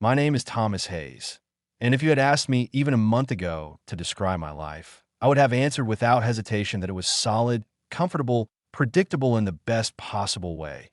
My name is Thomas Hayes, and if you had asked me even a month ago to describe my life, I would have answered without hesitation that it was solid, comfortable, predictable in the best possible way.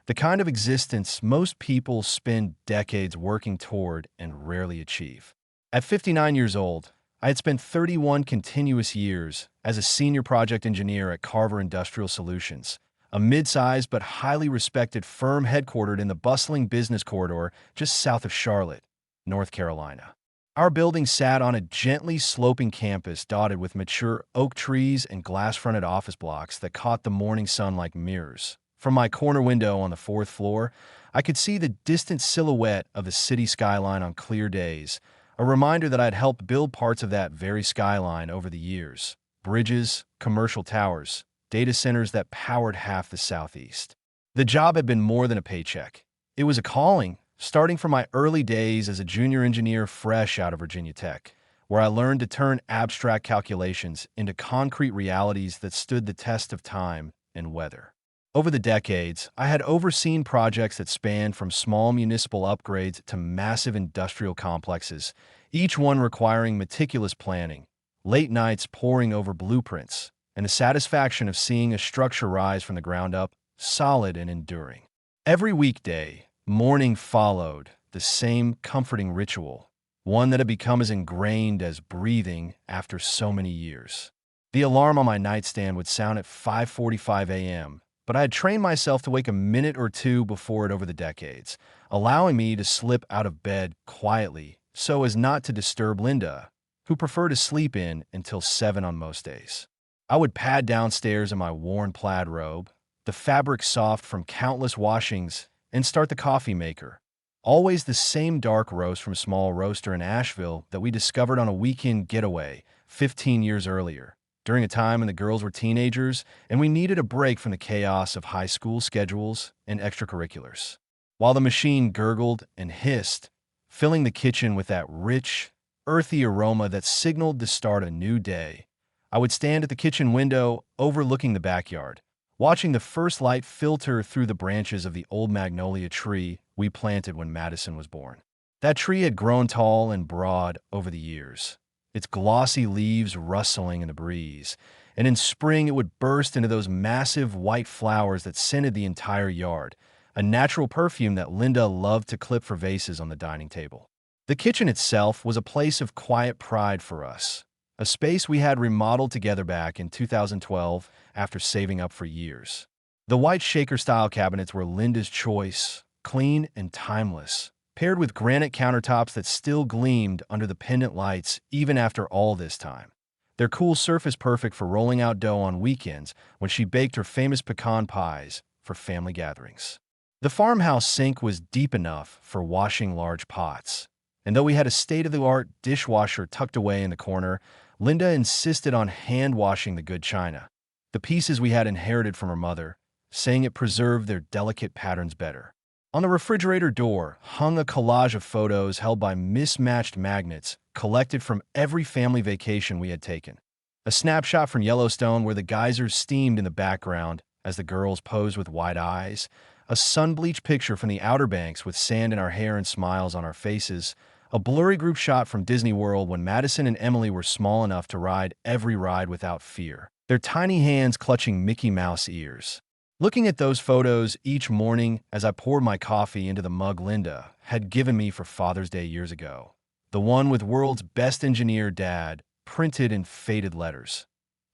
The kind of existence most people spend decades working toward and rarely achieve. At 59 years old, I had spent 31 continuous years as a senior project engineer at Carver Industrial Solutions, a mid-sized but highly respected firm headquartered in the bustling business corridor just south of Charlotte, North Carolina. Our building sat on a gently sloping campus dotted with mature oak trees and glass-fronted office blocks that caught the morning sun like mirrors. From my corner window on the fourth floor, I could see the distant silhouette of the city skyline on clear days, a reminder that I'd helped build parts of that very skyline over the years. Bridges, commercial towers, data centers that powered half the Southeast. The job had been more than a paycheck. It was a calling, starting from my early days as a junior engineer fresh out of Virginia Tech, where I learned to turn abstract calculations into concrete realities that stood the test of time and weather. Over the decades, I had overseen projects that spanned from small municipal upgrades to massive industrial complexes, each one requiring meticulous planning, late nights poring over blueprints, and the satisfaction of seeing a structure rise from the ground up, solid and enduring. Every weekday, morning followed the same comforting ritual, one that had become as ingrained as breathing after so many years. The alarm on my nightstand would sound at 5:45 a.m., but I had trained myself to wake a minute or two before it over the decades, allowing me to slip out of bed quietly so as not to disturb Linda, who preferred to sleep in until 7 on most days. I would pad downstairs in my worn plaid robe, the fabric soft from countless washings, and start the coffee maker. Always the same dark roast from a small roaster in Asheville that we discovered on a weekend getaway 15 years earlier, during a time when the girls were teenagers and we needed a break from the chaos of high school schedules and extracurriculars. While the machine gurgled and hissed, filling the kitchen with that rich, earthy aroma that signaled the start of a new day, I would stand at the kitchen window overlooking the backyard, watching the first light filter through the branches of the old magnolia tree we planted when Madison was born. That tree had grown tall and broad over the years, its glossy leaves rustling in the breeze, and in spring it would burst into those massive white flowers that scented the entire yard, a natural perfume that Linda loved to clip for vases on the dining table. The kitchen itself was a place of quiet pride for us, a space we had remodeled together back in 2012 after saving up for years. The white shaker-style cabinets were Linda's choice, clean and timeless, paired with granite countertops that still gleamed under the pendant lights even after all this time. Their cool surface perfect for rolling out dough on weekends when she baked her famous pecan pies for family gatherings. The farmhouse sink was deep enough for washing large pots, and though we had a state-of-the-art dishwasher tucked away in the corner, Linda insisted on hand-washing the good china, the pieces we had inherited from her mother, saying it preserved their delicate patterns better. On the refrigerator door hung a collage of photos held by mismatched magnets collected from every family vacation we had taken. A snapshot from Yellowstone where the geysers steamed in the background as the girls posed with wide eyes, a sun-bleached picture from the Outer Banks with sand in our hair and smiles on our faces, a blurry group shot from Disney World when Madison and Emily were small enough to ride every ride without fear, their tiny hands clutching Mickey Mouse ears. Looking at those photos each morning as I poured my coffee into the mug Linda had given me for Father's Day years ago, the one with "World's Best Engineer Dad" printed in faded letters,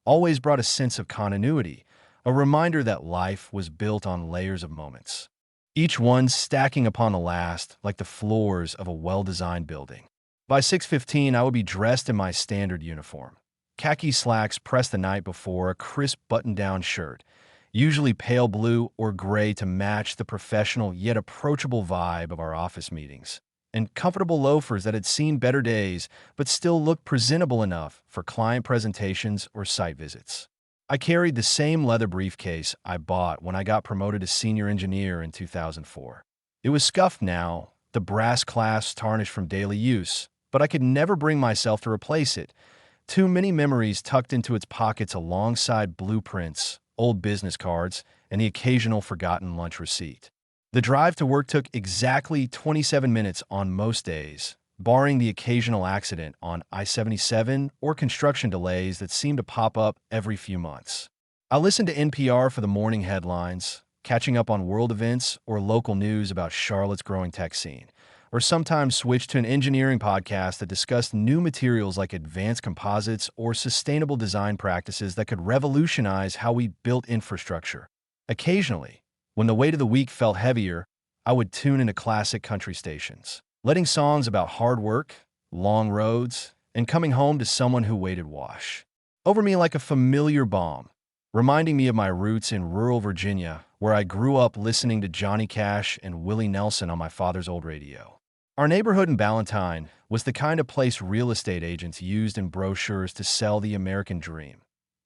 always brought a sense of continuity, a reminder that life was built on layers of moments, each one stacking upon the last like the floors of a well-designed building. By 6:15, I would be dressed in my standard uniform, khaki slacks pressed the night before, a crisp button-down shirt, usually pale blue or gray to match the professional yet approachable vibe of our office meetings, and comfortable loafers that had seen better days but still looked presentable enough for client presentations or site visits. I carried the same leather briefcase I bought when I got promoted to senior engineer in 2004. It was scuffed now, the brass clasps tarnished from daily use, but I could never bring myself to replace it. Too many memories tucked into its pockets alongside blueprints, old business cards, and the occasional forgotten lunch receipt. The drive to work took exactly 27 minutes on most days, barring the occasional accident on I-77 or construction delays that seem to pop up every few months. I listened to NPR for the morning headlines, catching up on world events or local news about Charlotte's growing tech scene, or sometimes switched to an engineering podcast that discussed new materials like advanced composites or sustainable design practices that could revolutionize how we built infrastructure. Occasionally, when the weight of the week felt heavier, I would tune into classic country stations, letting songs about hard work, long roads, and coming home to someone who waited wash over me like a familiar balm, reminding me of my roots in rural Virginia, where I grew up listening to Johnny Cash and Willie Nelson on my father's old radio. Our neighborhood in Ballantyne was the kind of place real estate agents used in brochures to sell the American dream.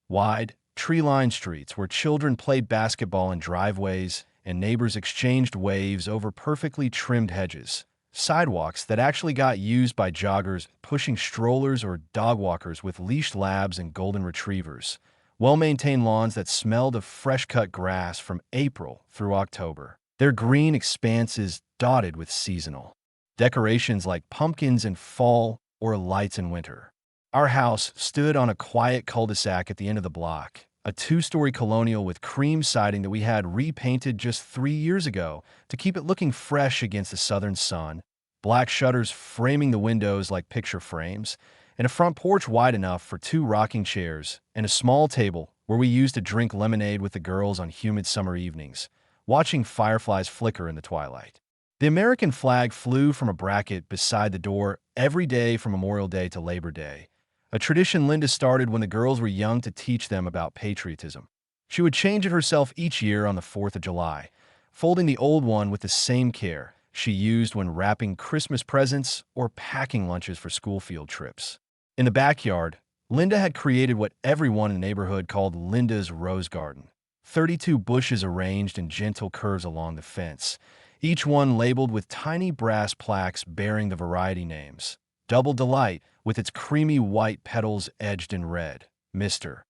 Wide, tree-lined streets where children played basketball in driveways and neighbors exchanged waves over perfectly trimmed hedges. Sidewalks that actually got used by joggers pushing strollers or dog walkers with leashed labs and golden retrievers. Well-maintained lawns that smelled of fresh-cut grass from April through October. Their green expanses dotted with seasonal decorations like pumpkins in fall or lights in winter. Our house stood on a quiet cul-de-sac at the end of the block, a two-story colonial with cream siding that we had repainted just 3 years ago to keep it looking fresh against the southern sun, black shutters framing the windows like picture frames, and a front porch wide enough for 2 rocking chairs and a small table where we used to drink lemonade with the girls on humid summer evenings, watching fireflies flicker in the twilight. The American flag flew from a bracket beside the door every day from Memorial Day to Labor Day, a tradition Linda started when the girls were young to teach them about patriotism. She would change it herself each year on the 4th of July, folding the old one with the same care she used when wrapping Christmas presents or packing lunches for school field trips. In the backyard, Linda had created what everyone in the neighborhood called Linda's Rose Garden. 32 bushes arranged in gentle curves along the fence, each one labeled with tiny brass plaques bearing the variety names. Double Delight, with its creamy white petals edged in red. Mr.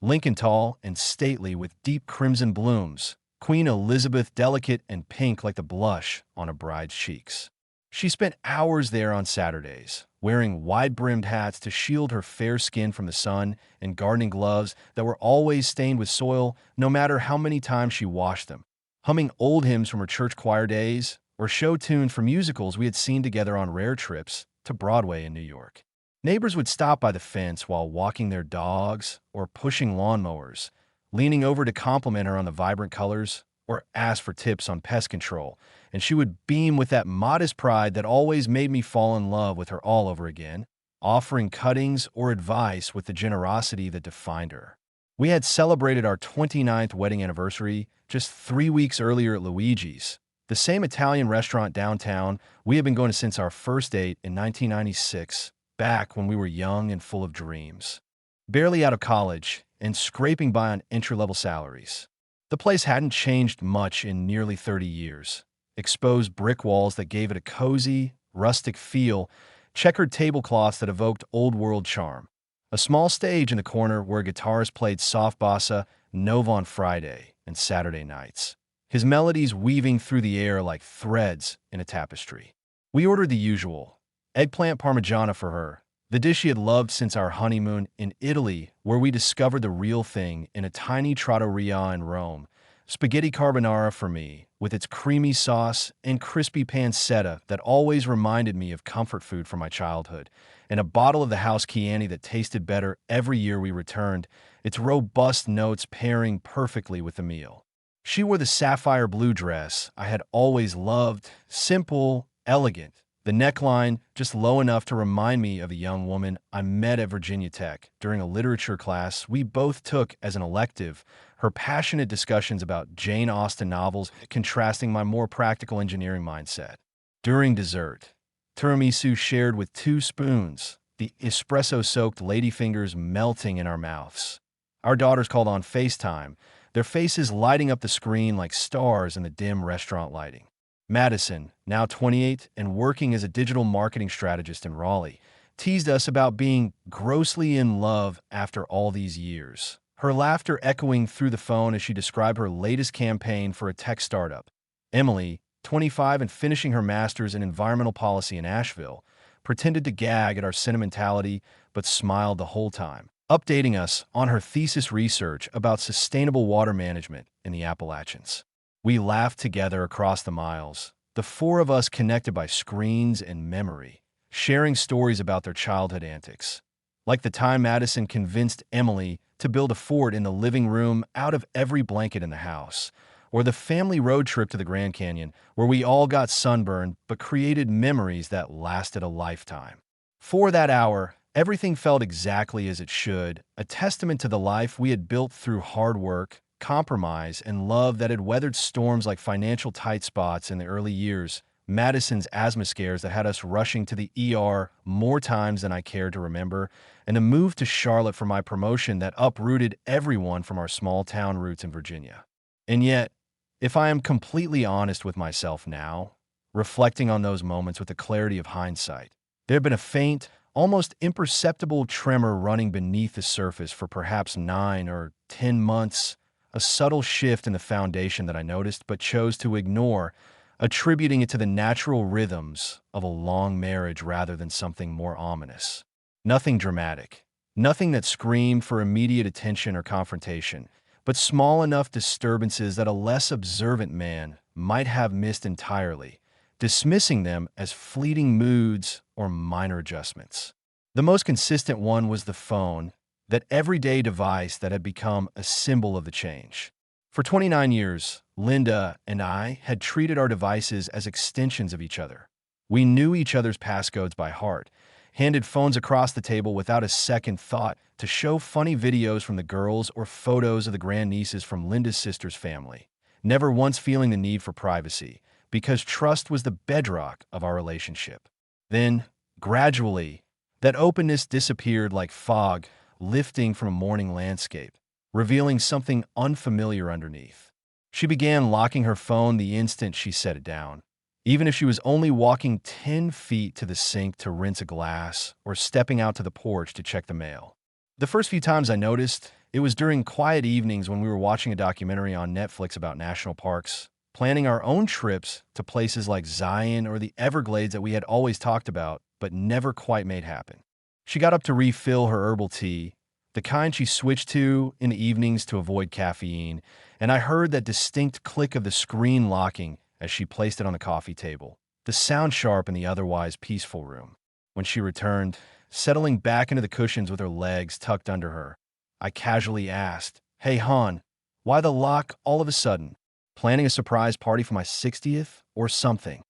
Lincoln Tall and stately with deep crimson blooms. Queen Elizabeth delicate and pink like the blush on a bride's cheeks. She spent hours there on Saturdays, wearing wide-brimmed hats to shield her fair skin from the sun and gardening gloves that were always stained with soil no matter how many times she washed them, humming old hymns from her church choir days or show tunes from musicals we had seen together on rare trips to Broadway in New York. Neighbors would stop by the fence while walking their dogs or pushing lawnmowers, leaning over to compliment her on the vibrant colors or ask for tips on pest control, and she would beam with that modest pride that always made me fall in love with her all over again, offering cuttings or advice with the generosity that defined her. We had celebrated our 29th wedding anniversary just 3 weeks earlier at Luigi's, the same Italian restaurant downtown we had been going to since our first date in 1996, back when we were young and full of dreams. Barely out of college and scraping by on entry-level salaries. The place hadn't changed much in nearly 30 years. Exposed brick walls that gave it a cozy, rustic feel, checkered tablecloths that evoked old-world charm. A small stage in the corner where a guitarist played soft bossa nova on Friday and Saturday nights, his melodies weaving through the air like threads in a tapestry. We ordered the usual, eggplant parmigiana for her, the dish she had loved since our honeymoon in Italy, where we discovered the real thing in a tiny trattoria in Rome, spaghetti carbonara for me, with its creamy sauce and crispy pancetta that always reminded me of comfort food from my childhood, and a bottle of the house Chianti that tasted better every year we returned, its robust notes pairing perfectly with the meal. She wore the sapphire blue dress I had always loved, simple, elegant, the neckline just low enough to remind me of a young woman I met at Virginia Tech during a literature class we both took as an elective, her passionate discussions about Jane Austen novels contrasting my more practical engineering mindset. During dessert, tiramisu shared with 2 spoons, the espresso-soaked ladyfingers melting in our mouths. Our daughters called on FaceTime, their faces lighting up the screen like stars in the dim restaurant lighting. Madison, now 28 and working as a digital marketing strategist in Raleigh, teased us about being grossly in love after all these years, her laughter echoing through the phone as she described her latest campaign for a tech startup. Emily, 25 and finishing her master's in environmental policy in Asheville, pretended to gag at our sentimentality but smiled the whole time, updating us on her thesis research about sustainable water management in the Appalachians. We laughed together across the miles, the four of us connected by screens and memory, sharing stories about their childhood antics. Like the time Madison convinced Emily to build a fort in the living room out of every blanket in the house, or the family road trip to the Grand Canyon where we all got sunburned but created memories that lasted a lifetime. For that hour, everything felt exactly as it should, a testament to the life we had built through hard work, compromise, and love that had weathered storms like financial tight spots in the early years, Madison's asthma scares that had us rushing to the ER more times than I cared to remember, and a move to Charlotte for my promotion that uprooted everyone from our small town roots in Virginia. And yet, if I am completely honest with myself now, reflecting on those moments with the clarity of hindsight, there had been a faint, almost imperceptible tremor running beneath the surface for perhaps 9 or 10 months, a subtle shift in the foundation that I noticed but chose to ignore, attributing it to the natural rhythms of a long marriage rather than something more ominous. Nothing dramatic, nothing that screamed for immediate attention or confrontation, but small enough disturbances that a less observant man might have missed entirely, dismissing them as fleeting moods or minor adjustments. The most consistent one was the phone, that everyday device that had become a symbol of the change. For 29 years, Linda and I had treated our devices as extensions of each other. We knew each other's passcodes by heart, handed phones across the table without a second thought to show funny videos from the girls or photos of the grandnieces from Linda's sister's family, never once feeling the need for privacy, because trust was the bedrock of our relationship. Then, gradually, that openness disappeared like fog lifting from a morning landscape, revealing something unfamiliar underneath. She began locking her phone the instant she set it down, even if she was only walking 10 feet to the sink to rinse a glass or stepping out to the porch to check the mail. The first few times I noticed, it was during quiet evenings when we were watching a documentary on Netflix about national parks, planning our own trips to places like Zion or the Everglades that we had always talked about but never quite made happen. She got up to refill her herbal tea, the kind she switched to in the evenings to avoid caffeine, and I heard that distinct click of the screen locking as she placed it on the coffee table, the sound sharp in the otherwise peaceful room. When she returned, settling back into the cushions with her legs tucked under her, I casually asked, "Hey, hon, why the lock all of a sudden? Planning a surprise party for my 60th or something?"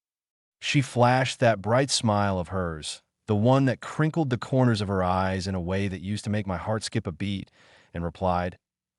She flashed that bright smile of hers, the one that crinkled the corners of her eyes in a way that used to make my heart skip a beat, and replied,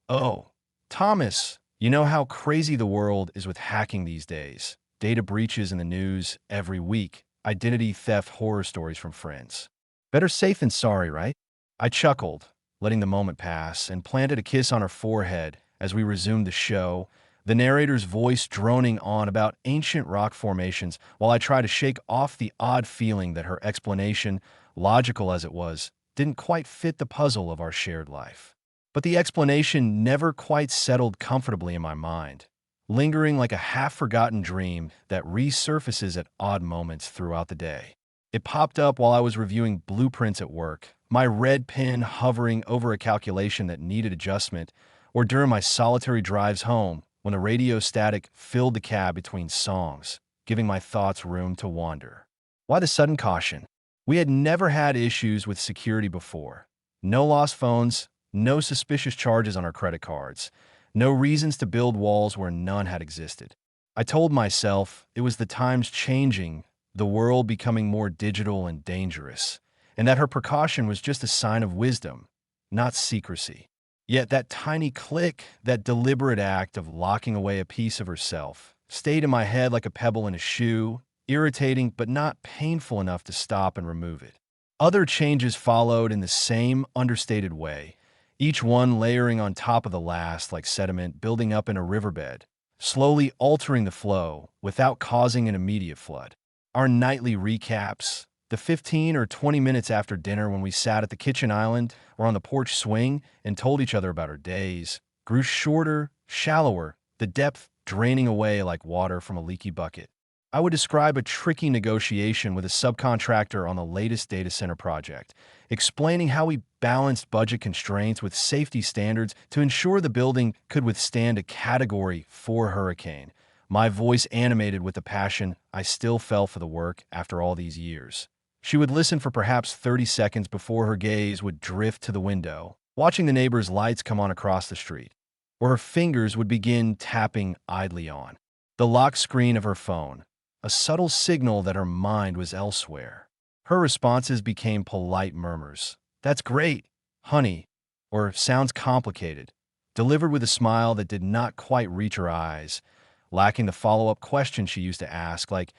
"Oh, Thomas, you know how crazy the world is with hacking these days. Data breaches in the news every week, identity theft horror stories from friends. Better safe than sorry, right?" I chuckled, letting the moment pass, and planted a kiss on her forehead as we resumed the show, the narrator's voice droning on about ancient rock formations while I tried to shake off the odd feeling that her explanation, logical as it was, didn't quite fit the puzzle of our shared life. But the explanation never quite settled comfortably in my mind, lingering like a half-forgotten dream that resurfaces at odd moments throughout the day. It popped up while I was reviewing blueprints at work, my red pen hovering over a calculation that needed adjustment, or during my solitary drives home when the radio static filled the cab between songs, giving my thoughts room to wander. Why the sudden caution? We had never had issues with security before. No lost phones, no suspicious charges on our credit cards, no reasons to build walls where none had existed. I told myself it was the times changing, the world becoming more digital and dangerous, and that her precaution was just a sign of wisdom, not secrecy. Yet that tiny click, that deliberate act of locking away a piece of herself, stayed in my head like a pebble in a shoe, irritating but not painful enough to stop and remove it. Other changes followed in the same understated way, each one layering on top of the last like sediment building up in a riverbed, slowly altering the flow without causing an immediate flood. Our nightly recaps, the 15 or 20 minutes after dinner when we sat at the kitchen island or on the porch swing and told each other about our days, grew shorter, shallower, the depth draining away like water from a leaky bucket. I would describe a tricky negotiation with a subcontractor on the latest data center project, explaining how we balanced budget constraints with safety standards to ensure the building could withstand a Category 4 hurricane. My voice animated with the passion I still felt for the work after all these years. She would listen for perhaps 30 seconds before her gaze would drift to the window, watching the neighbor's lights come on across the street, or her fingers would begin tapping idly on the lock screen of her phone, a subtle signal that her mind was elsewhere. Her responses became polite murmurs. "That's great, honey," or "sounds complicated," delivered with a smile that did not quite reach her eyes, lacking the follow-up question she used to ask, like,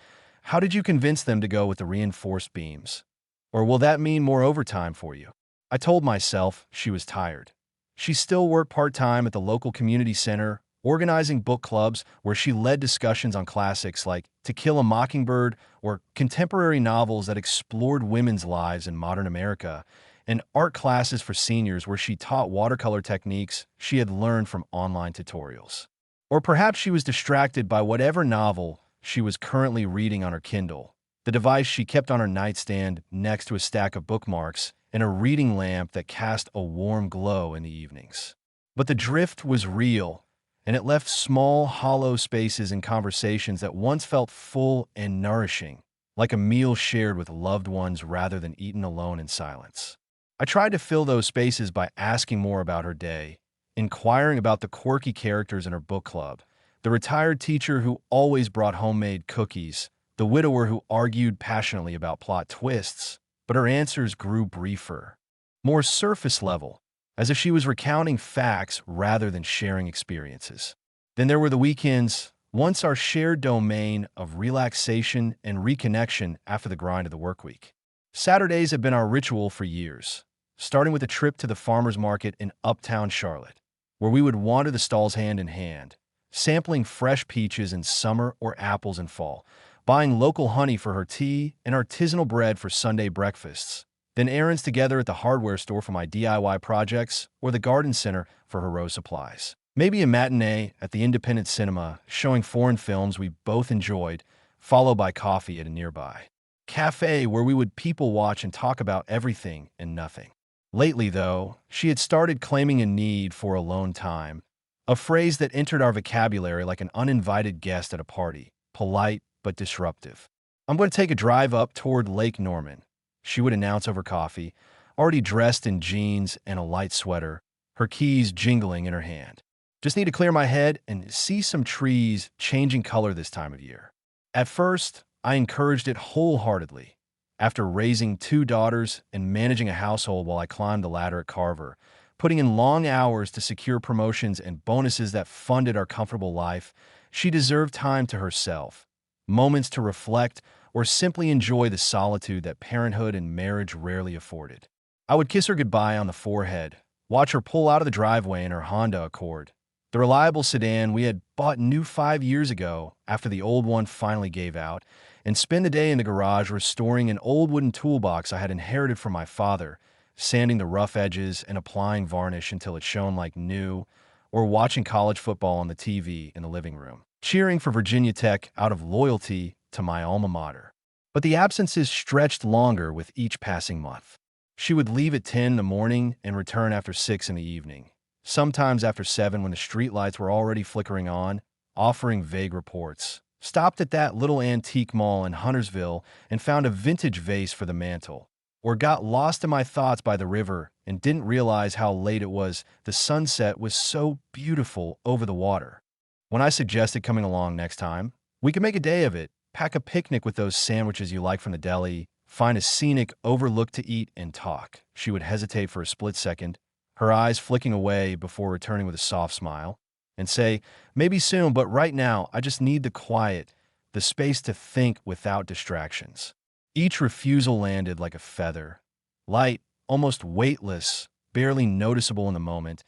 "How did you convince them to go with the reinforced beams?" Or, "Will that mean more overtime for you?" I told myself she was tired. She still worked part-time at the local community center, organizing book clubs where she led discussions on classics like To Kill a Mockingbird or contemporary novels that explored women's lives in modern America, and art classes for seniors where she taught watercolor techniques she had learned from online tutorials. Or perhaps she was distracted by whatever novel she was currently reading on her Kindle, the device she kept on her nightstand next to a stack of bookmarks and a reading lamp that cast a warm glow in the evenings. But the drift was real, and it left small, hollow spaces in conversations that once felt full and nourishing, like a meal shared with loved ones rather than eaten alone in silence. I tried to fill those spaces by asking more about her day, inquiring about the quirky characters in her book club, the retired teacher who always brought homemade cookies, the widower who argued passionately about plot twists, but her answers grew briefer, more surface level, as if she was recounting facts rather than sharing experiences. Then there were the weekends, once our shared domain of relaxation and reconnection after the grind of the work week. Saturdays have been our ritual for years, starting with a trip to the farmer's market in uptown Charlotte, where we would wander the stalls hand in hand, sampling fresh peaches in summer or apples in fall, buying local honey for her tea and artisanal bread for Sunday breakfasts, then errands together at the hardware store for my DIY projects or the garden center for her rose supplies. Maybe a matinee at the independent cinema showing foreign films we both enjoyed, followed by coffee at a nearby cafe where we would people watch and talk about everything and nothing. Lately, though, she had started claiming a need for alone time, a phrase that entered our vocabulary like an uninvited guest at a party, polite but disruptive. "I'm going to take a drive up toward Lake Norman," she would announce over coffee, already dressed in jeans and a light sweater, her keys jingling in her hand. "Just need to clear my head and see some trees changing color this time of year." At first, I encouraged it wholeheartedly. After raising 2 daughters and managing a household while I climbed the ladder at Carver, putting in long hours to secure promotions and bonuses that funded our comfortable life, she deserved time to herself, moments to reflect or simply enjoy the solitude that parenthood and marriage rarely afforded. I would kiss her goodbye on the forehead, watch her pull out of the driveway in her Honda Accord, the reliable sedan we had bought new 5 years ago after the old one finally gave out, and spend the day in the garage restoring an old wooden toolbox I had inherited from my father, sanding the rough edges and applying varnish until it shone like new, or watching college football on the TV in the living room, cheering for Virginia Tech out of loyalty to my alma mater. But the absences stretched longer with each passing month. She would leave at 10 in the morning and return after 6 in the evening, sometimes after 7 when the streetlights were already flickering on, offering vague reports. Stopped at that little antique mall in Huntersville and found a vintage vase for the mantel, or got lost in my thoughts by the river and didn't realize how late it was. The sunset was so beautiful over the water. When I suggested coming along next time, we could make a day of it, pack a picnic with those sandwiches you like from the deli, find a scenic overlook to eat and talk, she would hesitate for a split second, her eyes flicking away before returning with a soft smile, and say, "Maybe soon, but right now, I just need the quiet, the space to think without distractions." Each refusal landed like a feather, light, almost weightless, barely noticeable in the moment,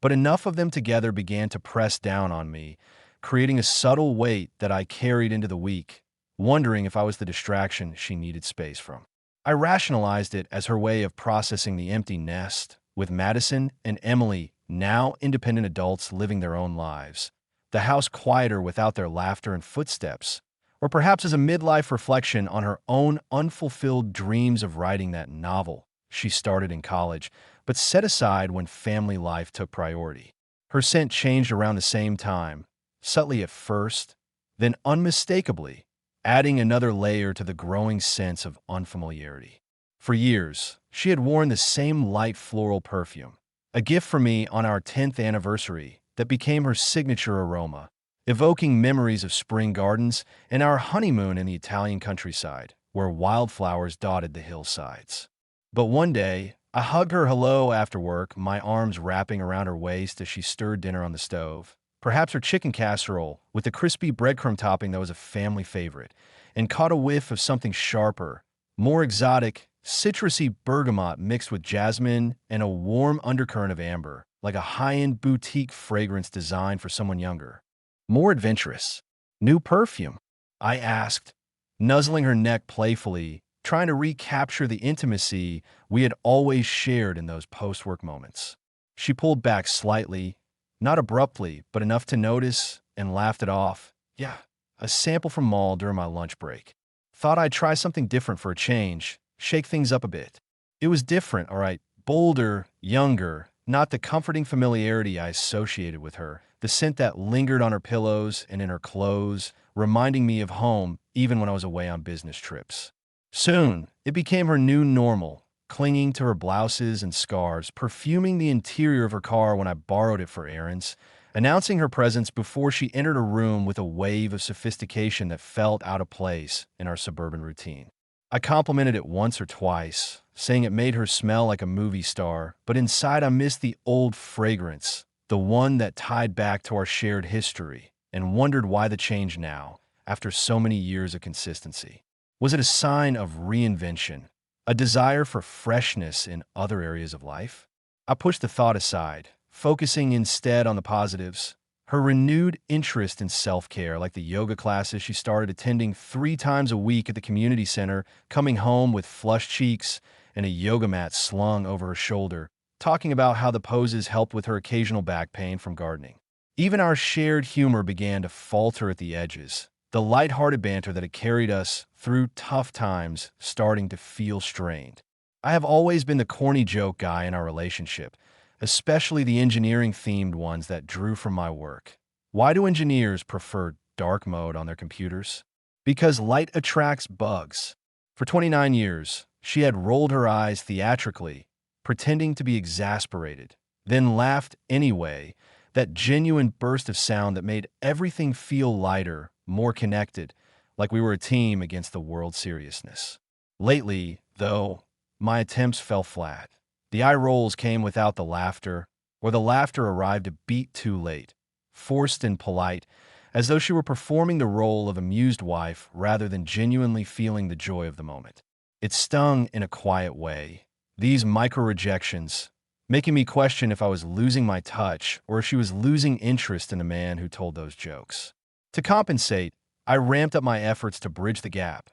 but enough of them together began to press down on me, creating a subtle weight that I carried into the week, wondering if I was the distraction she needed space from. I rationalized it as her way of processing the empty nest, with Madison and Emily now independent adults living their own lives, the house quieter without their laughter and footsteps, or perhaps as a midlife reflection on her own unfulfilled dreams of writing that novel she started in college, but set aside when family life took priority. Her scent changed around the same time, subtly at first, then unmistakably, adding another layer to the growing sense of unfamiliarity. For years, she had worn the same light floral perfume, a gift for me on our 10th anniversary that became her signature aroma, evoking memories of spring gardens and our honeymoon in the Italian countryside, where wildflowers dotted the hillsides. But one day, I hugged her hello after work, my arms wrapping around her waist as she stirred dinner on the stove, perhaps her chicken casserole with the crispy breadcrumb topping that was a family favorite, and caught a whiff of something sharper, more exotic, citrusy bergamot mixed with jasmine and a warm undercurrent of amber, like a high-end boutique fragrance designed for someone younger. More adventurous. New perfume? I asked, nuzzling her neck playfully, trying to recapture the intimacy we had always shared in those post-work moments. She pulled back slightly, not abruptly, but enough to notice, and laughed it off. Yeah, a sample from mall during my lunch break. Thought I'd try something different for a change, shake things up a bit. It was different, all right, bolder, younger, not the comforting familiarity I associated with her, the scent that lingered on her pillows and in her clothes, reminding me of home even when I was away on business trips. Soon, it became her new normal, clinging to her blouses and scarves, perfuming the interior of her car when I borrowed it for errands, announcing her presence before she entered a room with a wave of sophistication that felt out of place in our suburban routine. I complimented it once or twice, saying it made her smell like a movie star, but inside I missed the old fragrance, the one that tied back to our shared history, and wondered why the change now, after so many years of consistency. Was it a sign of reinvention, a desire for freshness in other areas of life? I pushed the thought aside, focusing instead on the positives. Her renewed interest in self-care, like the yoga classes she started attending 3 times a week at the community center, coming home with flushed cheeks and a yoga mat slung over her shoulder, talking about how the poses helped with her occasional back pain from gardening. Even our shared humor began to falter at the edges, the lighthearted banter that had carried us through tough times starting to feel strained. I have always been the corny joke guy in our relationship, especially the engineering-themed ones that drew from my work. Why do engineers prefer dark mode on their computers? Because light attracts bugs. For 29 years, she had rolled her eyes theatrically, pretending to be exasperated, then laughed anyway, that genuine burst of sound that made everything feel lighter, more connected, like we were a team against the world's seriousness. Lately, though, my attempts fell flat. The eye rolls came without the laughter, or the laughter arrived a beat too late, forced and polite, as though she were performing the role of amused wife rather than genuinely feeling the joy of the moment. It stung in a quiet way, these micro-rejections, making me question if I was losing my touch or if she was losing interest in the man who told those jokes. To compensate, I ramped up my efforts to bridge the gap,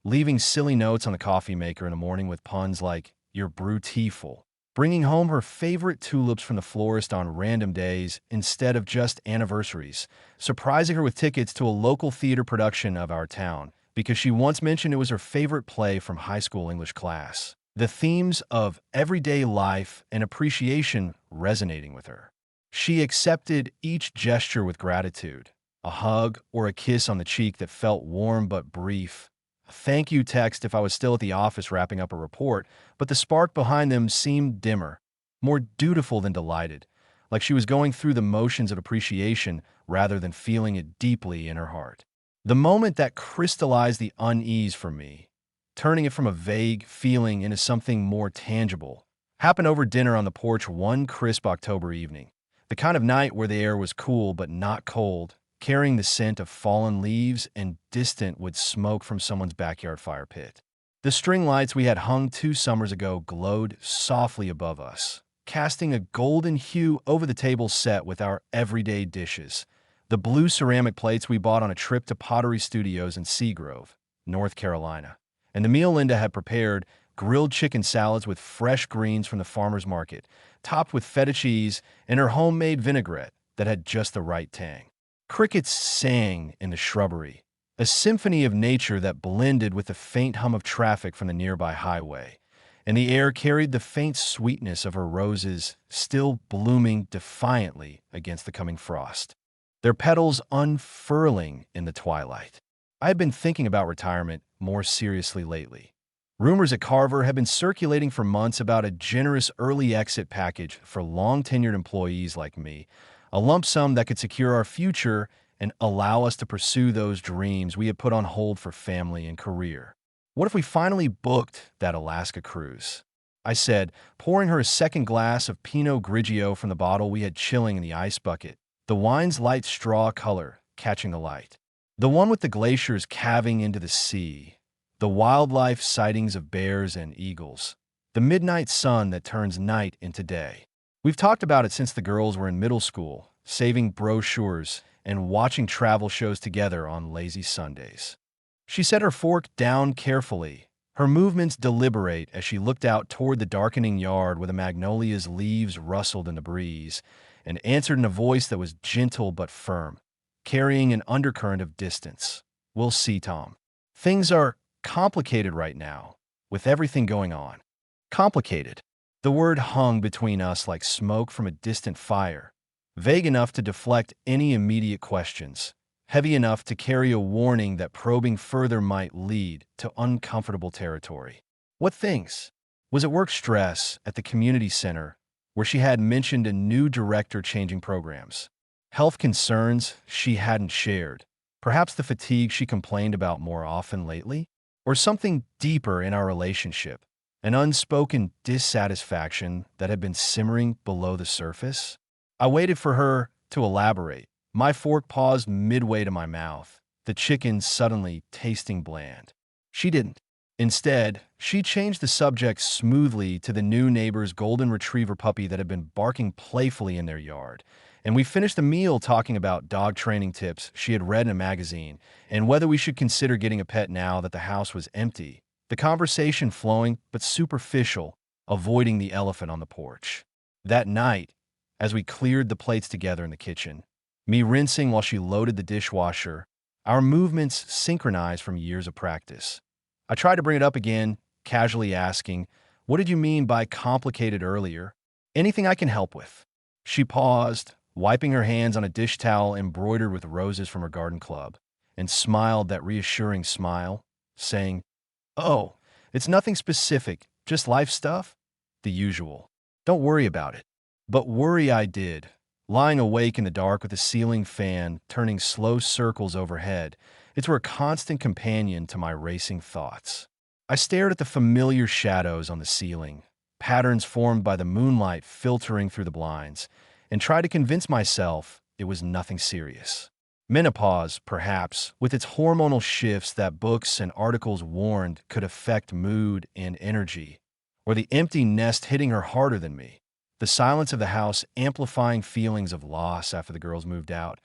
leaving silly notes on the coffee maker in the morning with puns like, "You're beautiful," bringing home her favorite tulips from the florist on random days instead of just anniversaries, surprising her with tickets to a local theater production of our town, because she once mentioned it was her favorite play from high school English class. The themes of everyday life and appreciation resonating with her. She accepted each gesture with gratitude, a hug or a kiss on the cheek that felt warm but brief, a thank you text if I was still at the office wrapping up a report, but the spark behind them seemed dimmer, more dutiful than delighted, like she was going through the motions of appreciation rather than feeling it deeply in her heart. The moment that crystallized the unease for me, turning it from a vague feeling into something more tangible, happened over dinner on the porch one crisp October evening, the kind of night where the air was cool but not cold, carrying the scent of fallen leaves and distant with smoke from someone's backyard fire pit. The string lights we had hung 2 summers ago glowed softly above us, casting a golden hue over the table set with our everyday dishes, the blue ceramic plates we bought on a trip to Pottery Studios in Seagrove, North Carolina, and the meal Linda had prepared, grilled chicken salads with fresh greens from the farmer's market, topped with feta cheese and her homemade vinaigrette that had just the right tang. Crickets sang in the shrubbery, a symphony of nature that blended with the faint hum of traffic from the nearby highway, and the air carried the faint sweetness of her roses still blooming defiantly against the coming frost, their petals unfurling in the twilight. I had been thinking about retirement more seriously lately. Rumors at Carver have been circulating for months about a generous early exit package for long-tenured employees like me, a lump sum that could secure our future and allow us to pursue those dreams we had put on hold for family and career. What if we finally booked that Alaska cruise? I said, pouring her a second glass of Pinot Grigio from the bottle we had chilling in the ice bucket, the wine's light straw color catching the light. The one with the glaciers calving into the sea, the wildlife sightings of bears and eagles, the midnight sun that turns night into day. We've talked about it since the girls were in middle school, saving brochures and watching travel shows together on lazy Sundays. She set her fork down carefully, her movements deliberate as she looked out toward the darkening yard where the magnolia's leaves rustled in the breeze, and answered in a voice that was gentle but firm, carrying an undercurrent of distance. "We'll see, Tom. Things are complicated right now, with everything going on." Complicated. The word hung between us like smoke from a distant fire, vague enough to deflect any immediate questions, heavy enough to carry a warning that probing further might lead to uncomfortable territory. What things? Was it work stress at the community center, where she had mentioned a new director changing programs? Health concerns she hadn't shared? Perhaps the fatigue she complained about more often lately? Or something deeper in our relationship? An unspoken dissatisfaction that had been simmering below the surface? I waited for her to elaborate. My fork paused midway to my mouth, the chicken suddenly tasting bland. She didn't. Instead, she changed the subject smoothly to the new neighbor's golden retriever puppy that had been barking playfully in their yard, and we finished the meal talking about dog training tips she had read in a magazine and whether we should consider getting a pet now that the house was empty, the conversation flowing but superficial, avoiding the elephant on the porch. That night, as we cleared the plates together in the kitchen, me rinsing while she loaded the dishwasher, our movements synchronized from years of practice. I tried to bring it up again, casually asking, "What did you mean by complicated earlier? Anything I can help with?" She paused, wiping her hands on a dish towel embroidered with roses from her garden club, and smiled that reassuring smile, saying, "Oh, it's nothing specific, just life stuff? The usual. Don't worry about it." But worry I did, lying awake in the dark with the ceiling fan turning slow circles overhead. It were a constant companion to my racing thoughts. I stared at the familiar shadows on the ceiling, patterns formed by the moonlight filtering through the blinds, and tried to convince myself it was nothing serious. Menopause, perhaps, with its hormonal shifts that books and articles warned could affect mood and energy, or the empty nest hitting her harder than me, the silence of the house amplifying feelings of loss after the girls moved out,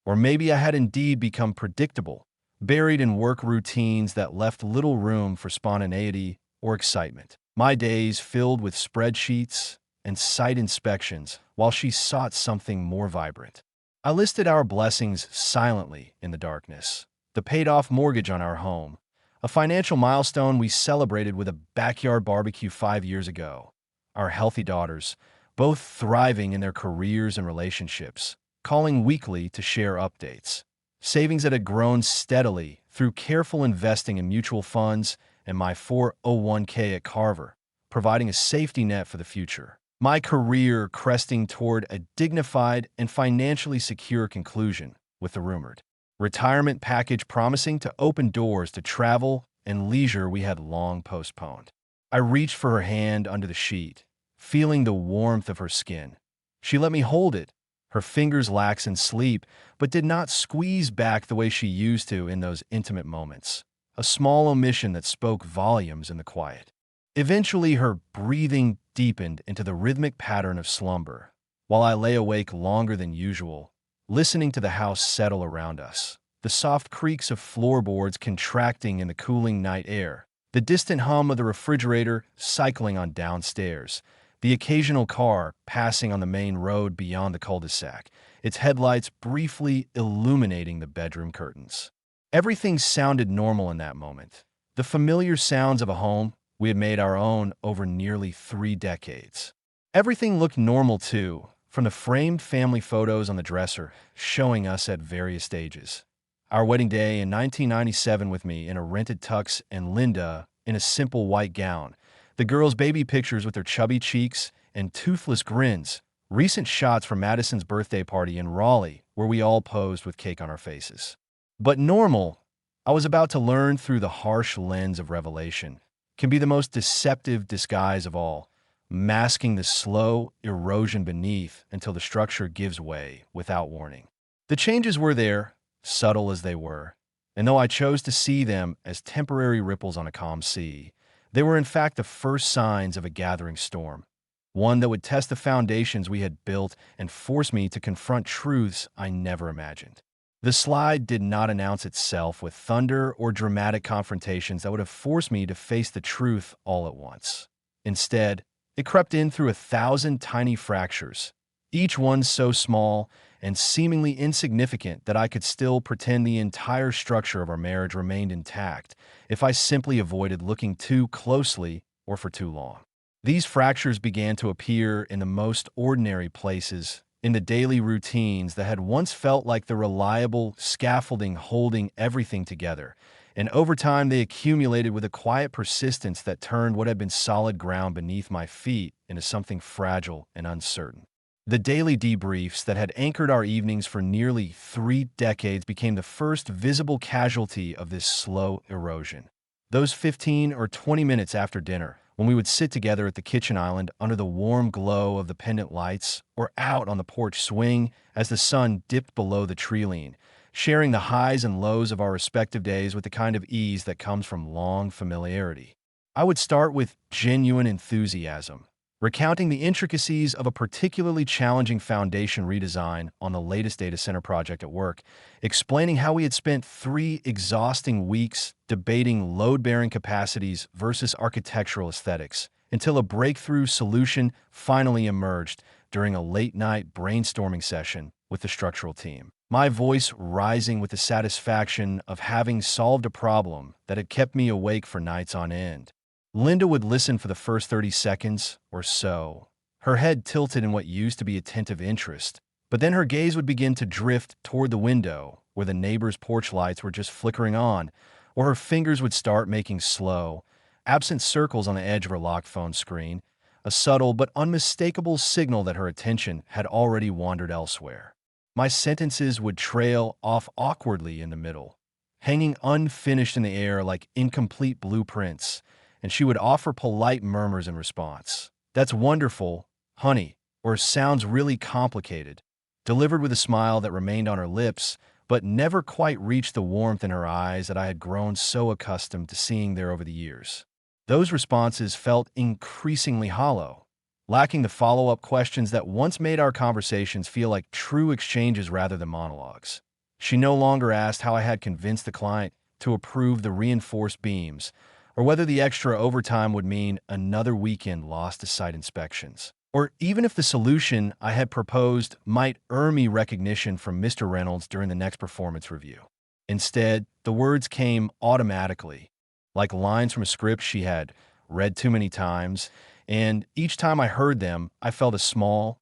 or maybe I had indeed become predictable, buried in work routines that left little room for spontaneity or excitement. My days filled with spreadsheets and site inspections while she sought something more vibrant. I listed our blessings silently in the darkness. The paid-off mortgage on our home, a financial milestone we celebrated with a backyard barbecue 5 years ago. Our healthy daughters, both thriving in their careers and relationships, calling weekly to share updates. Savings that had grown steadily through careful investing in mutual funds and my 401k at Carver, providing a safety net for the future. My career cresting toward a dignified and financially secure conclusion with the rumored retirement package promising to open doors to travel and leisure we had long postponed. I reached for her hand under the sheet, feeling the warmth of her skin. She let me hold it, her fingers lax in sleep, but did not squeeze back the way she used to in those intimate moments, a small omission that spoke volumes in the quiet. Eventually, her breathing deepened into the rhythmic pattern of slumber, while I lay awake longer than usual, listening to the house settle around us, the soft creaks of floorboards contracting in the cooling night air, the distant hum of the refrigerator cycling on downstairs, the occasional car passing on the main road beyond the cul-de-sac. its headlights briefly illuminating the bedroom curtains. Everything sounded normal in that moment. The familiar sounds of a home we had made our own over nearly 3 decades. Everything looked normal too, from the framed family photos on the dresser showing us at various stages. Our wedding day in 1997 with me in a rented tux and Linda in a simple white gown. The girls' baby pictures with their chubby cheeks and toothless grins. Recent shots from Madison's birthday party in Raleigh, where we all posed with cake on our faces. But normal, I was about to learn through the harsh lens of revelation, can be the most deceptive disguise of all, masking the slow erosion beneath until the structure gives way without warning. The changes were there, subtle as they were, and though I chose to see them as temporary ripples on a calm sea, they were in fact the first signs of a gathering storm, one that would test the foundations we had built and force me to confront truths I never imagined. The slide did not announce itself with thunder or dramatic confrontations that would have forced me to face the truth all at once. Instead, it crept in through 1,000 tiny fractures, each one so small and seemingly insignificant that I could still pretend the entire structure of our marriage remained intact if I simply avoided looking too closely or for too long. These fractures began to appear in the most ordinary places, in the daily routines that had once felt like the reliable scaffolding holding everything together, and over time they accumulated with a quiet persistence that turned what had been solid ground beneath my feet into something fragile and uncertain. The daily debriefs that had anchored our evenings for nearly 3 decades became the first visible casualty of this slow erosion. Those 15 or 20 minutes after dinner, when we would sit together at the kitchen island under the warm glow of the pendant lights, or out on the porch swing as the sun dipped below the tree-line, sharing the highs and lows of our respective days with the kind of ease that comes from long familiarity. I would start with genuine enthusiasm, recounting the intricacies of a particularly challenging foundation redesign on the latest data center project at work, explaining how we had spent 3 exhausting weeks debating load-bearing capacities versus architectural aesthetics, until a breakthrough solution finally emerged during a late-night brainstorming session with the structural team. My voice rising with the satisfaction of having solved a problem that had kept me awake for nights on end. Linda would listen for the first 30 seconds or so, her head tilted in what used to be attentive interest, but then her gaze would begin to drift toward the window where the neighbor's porch lights were just flickering on, or her fingers would start making slow, absent circles on the edge of her locked phone screen, a subtle but unmistakable signal that her attention had already wandered elsewhere. My sentences would trail off awkwardly in the middle, hanging unfinished in the air like incomplete blueprints, and she would offer polite murmurs in response. "That's wonderful, honey," or "sounds really complicated," delivered with a smile that remained on her lips, but never quite reached the warmth in her eyes that I had grown so accustomed to seeing there over the years. Those responses felt increasingly hollow, lacking the follow-up questions that once made our conversations feel like true exchanges rather than monologues. She no longer asked how I had convinced the client to approve the reinforced beams, or whether the extra overtime would mean another weekend lost to site inspections, or even if the solution I had proposed might earn me recognition from Mr. Reynolds during the next performance review. Instead, the words came automatically, like lines from a script she had read too many times, and each time I heard them, I felt a small,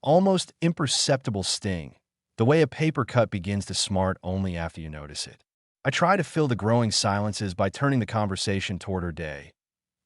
almost imperceptible sting, the way a paper cut begins to smart only after you notice it. I try to fill the growing silences by turning the conversation toward her day,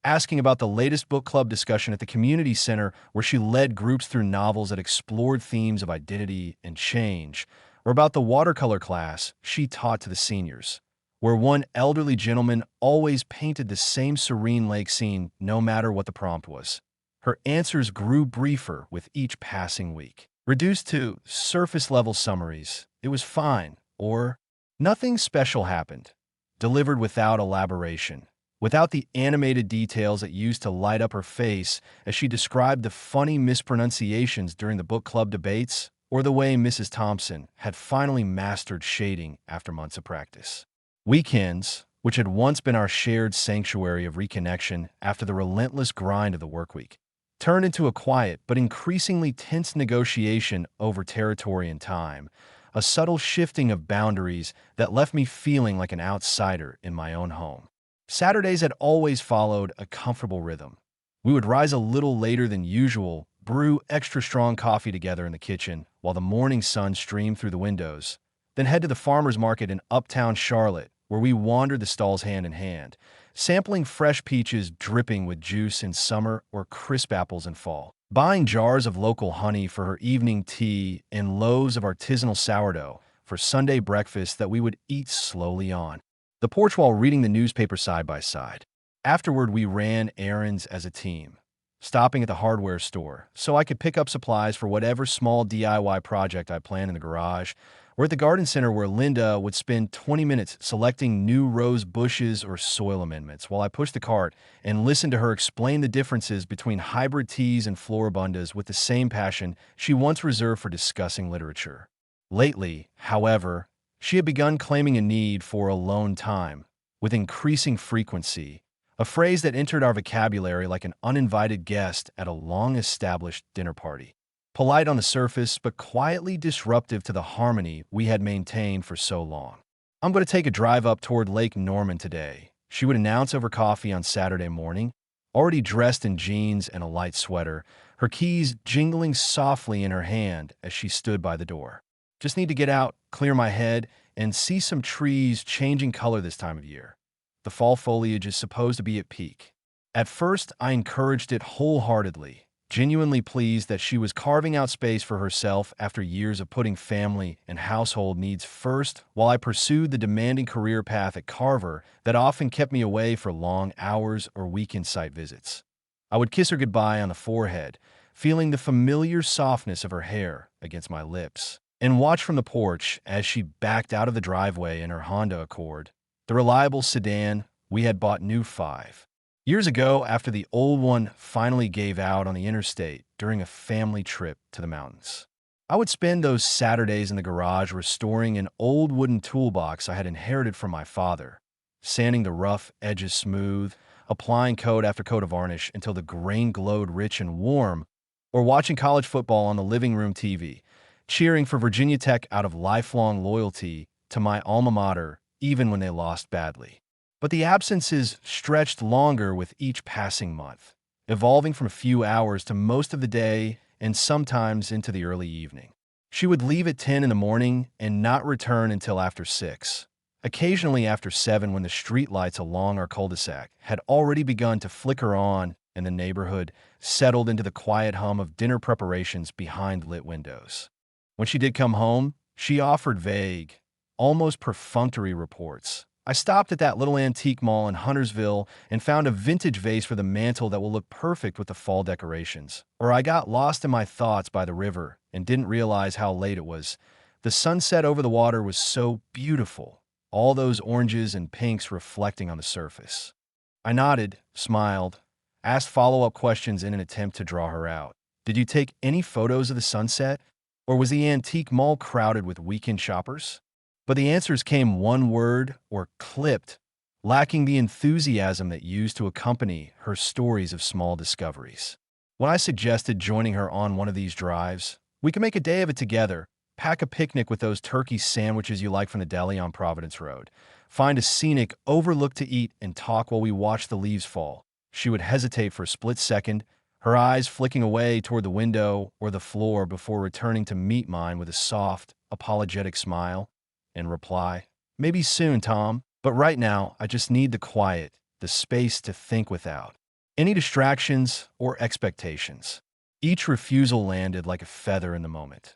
asking about the latest book club discussion at the community center where she led groups through novels that explored themes of identity and change, or about the watercolor class she taught to the seniors, where one elderly gentleman always painted the same serene lake scene no matter what the prompt was. Her answers grew briefer with each passing week, reduced to surface-level summaries. "It was fine," or "Nothing special happened," delivered without elaboration, without the animated details that used to light up her face as she described the funny mispronunciations during the book club debates, or the way Mrs. Thompson had finally mastered shading after months of practice. Weekends, which had once been our shared sanctuary of reconnection after the relentless grind of the workweek, turned into a quiet but increasingly tense negotiation over territory and time, a subtle shifting of boundaries that left me feeling like an outsider in my own home. Saturdays had always followed a comfortable rhythm. We would rise a little later than usual, brew extra strong coffee together in the kitchen while the morning sun streamed through the windows, then head to the farmer's market in uptown Charlotte, where we wandered the stalls hand in hand, sampling fresh peaches dripping with juice in summer or crisp apples in fall, buying jars of local honey for her evening tea and loaves of artisanal sourdough for Sunday breakfast that we would eat slowly on the porch while reading the newspaper side by side. Afterward, we ran errands as a team, stopping at the hardware store so I could pick up supplies for whatever small DIY project I planned in the garage, or at the garden center where Linda would spend 20 minutes selecting new rose bushes or soil amendments while I pushed the cart and listened to her explain the differences between hybrid teas and floribundas with the same passion she once reserved for discussing literature. Lately, however, she had begun claiming a need for alone time with increasing frequency, a phrase that entered our vocabulary like an uninvited guest at a long-established dinner party. Polite on the surface, but quietly disruptive to the harmony we had maintained for so long. "I'm going to take a drive up toward Lake Norman today," she would announce over coffee on Saturday morning, already dressed in jeans and a light sweater, her keys jingling softly in her hand as she stood by the door. "Just need to get out, clear my head, and see some trees changing color this time of year. The fall foliage is supposed to be at peak." At first, I encouraged it wholeheartedly, genuinely pleased that she was carving out space for herself after years of putting family and household needs first, while I pursued the demanding career path at Carver that often kept me away for long hours or weekend site visits. I would kiss her goodbye on the forehead, feeling the familiar softness of her hair against my lips, and watch from the porch as she backed out of the driveway in her Honda Accord, the reliable sedan we had bought new 5 years ago after the old one finally gave out on the interstate during a family trip to the mountains. I would spend those Saturdays in the garage restoring an old wooden toolbox I had inherited from my father, sanding the rough edges smooth, applying coat after coat of varnish until the grain glowed rich and warm, or watching college football on the living room TV, cheering for Virginia Tech out of lifelong loyalty to my alma mater even when they lost badly. But the absences stretched longer with each passing month, evolving from a few hours to most of the day and sometimes into the early evening. She would leave at 10 in the morning and not return until after 6, occasionally after 7 when the streetlights along our cul-de-sac had already begun to flicker on and the neighborhood settled into the quiet hum of dinner preparations behind lit windows. When she did come home, she offered vague, almost perfunctory reports. "I stopped at that little antique mall in Huntersville and found a vintage vase for the mantel that will look perfect with the fall decorations." Or, "I got lost in my thoughts by the river and didn't realize how late it was. The sunset over the water was so beautiful, all those oranges and pinks reflecting on the surface." I nodded, smiled, asked follow-up questions in an attempt to draw her out. "Did you take any photos of the sunset? Or was the antique mall crowded with weekend shoppers?" But the answers came one word or clipped, lacking the enthusiasm that used to accompany her stories of small discoveries. When I suggested joining her on one of these drives, "We could make a day of it together, pack a picnic with those turkey sandwiches you like from the deli on Providence Road, find a scenic overlook to eat and talk while we watch the leaves fall," she would hesitate for a split second, her eyes flicking away toward the window or the floor before returning to meet mine with a soft, apologetic smile, and reply, "Maybe soon, Tom, but right now I just need the quiet, the space to think without any distractions or expectations." Each refusal landed like a feather in the moment.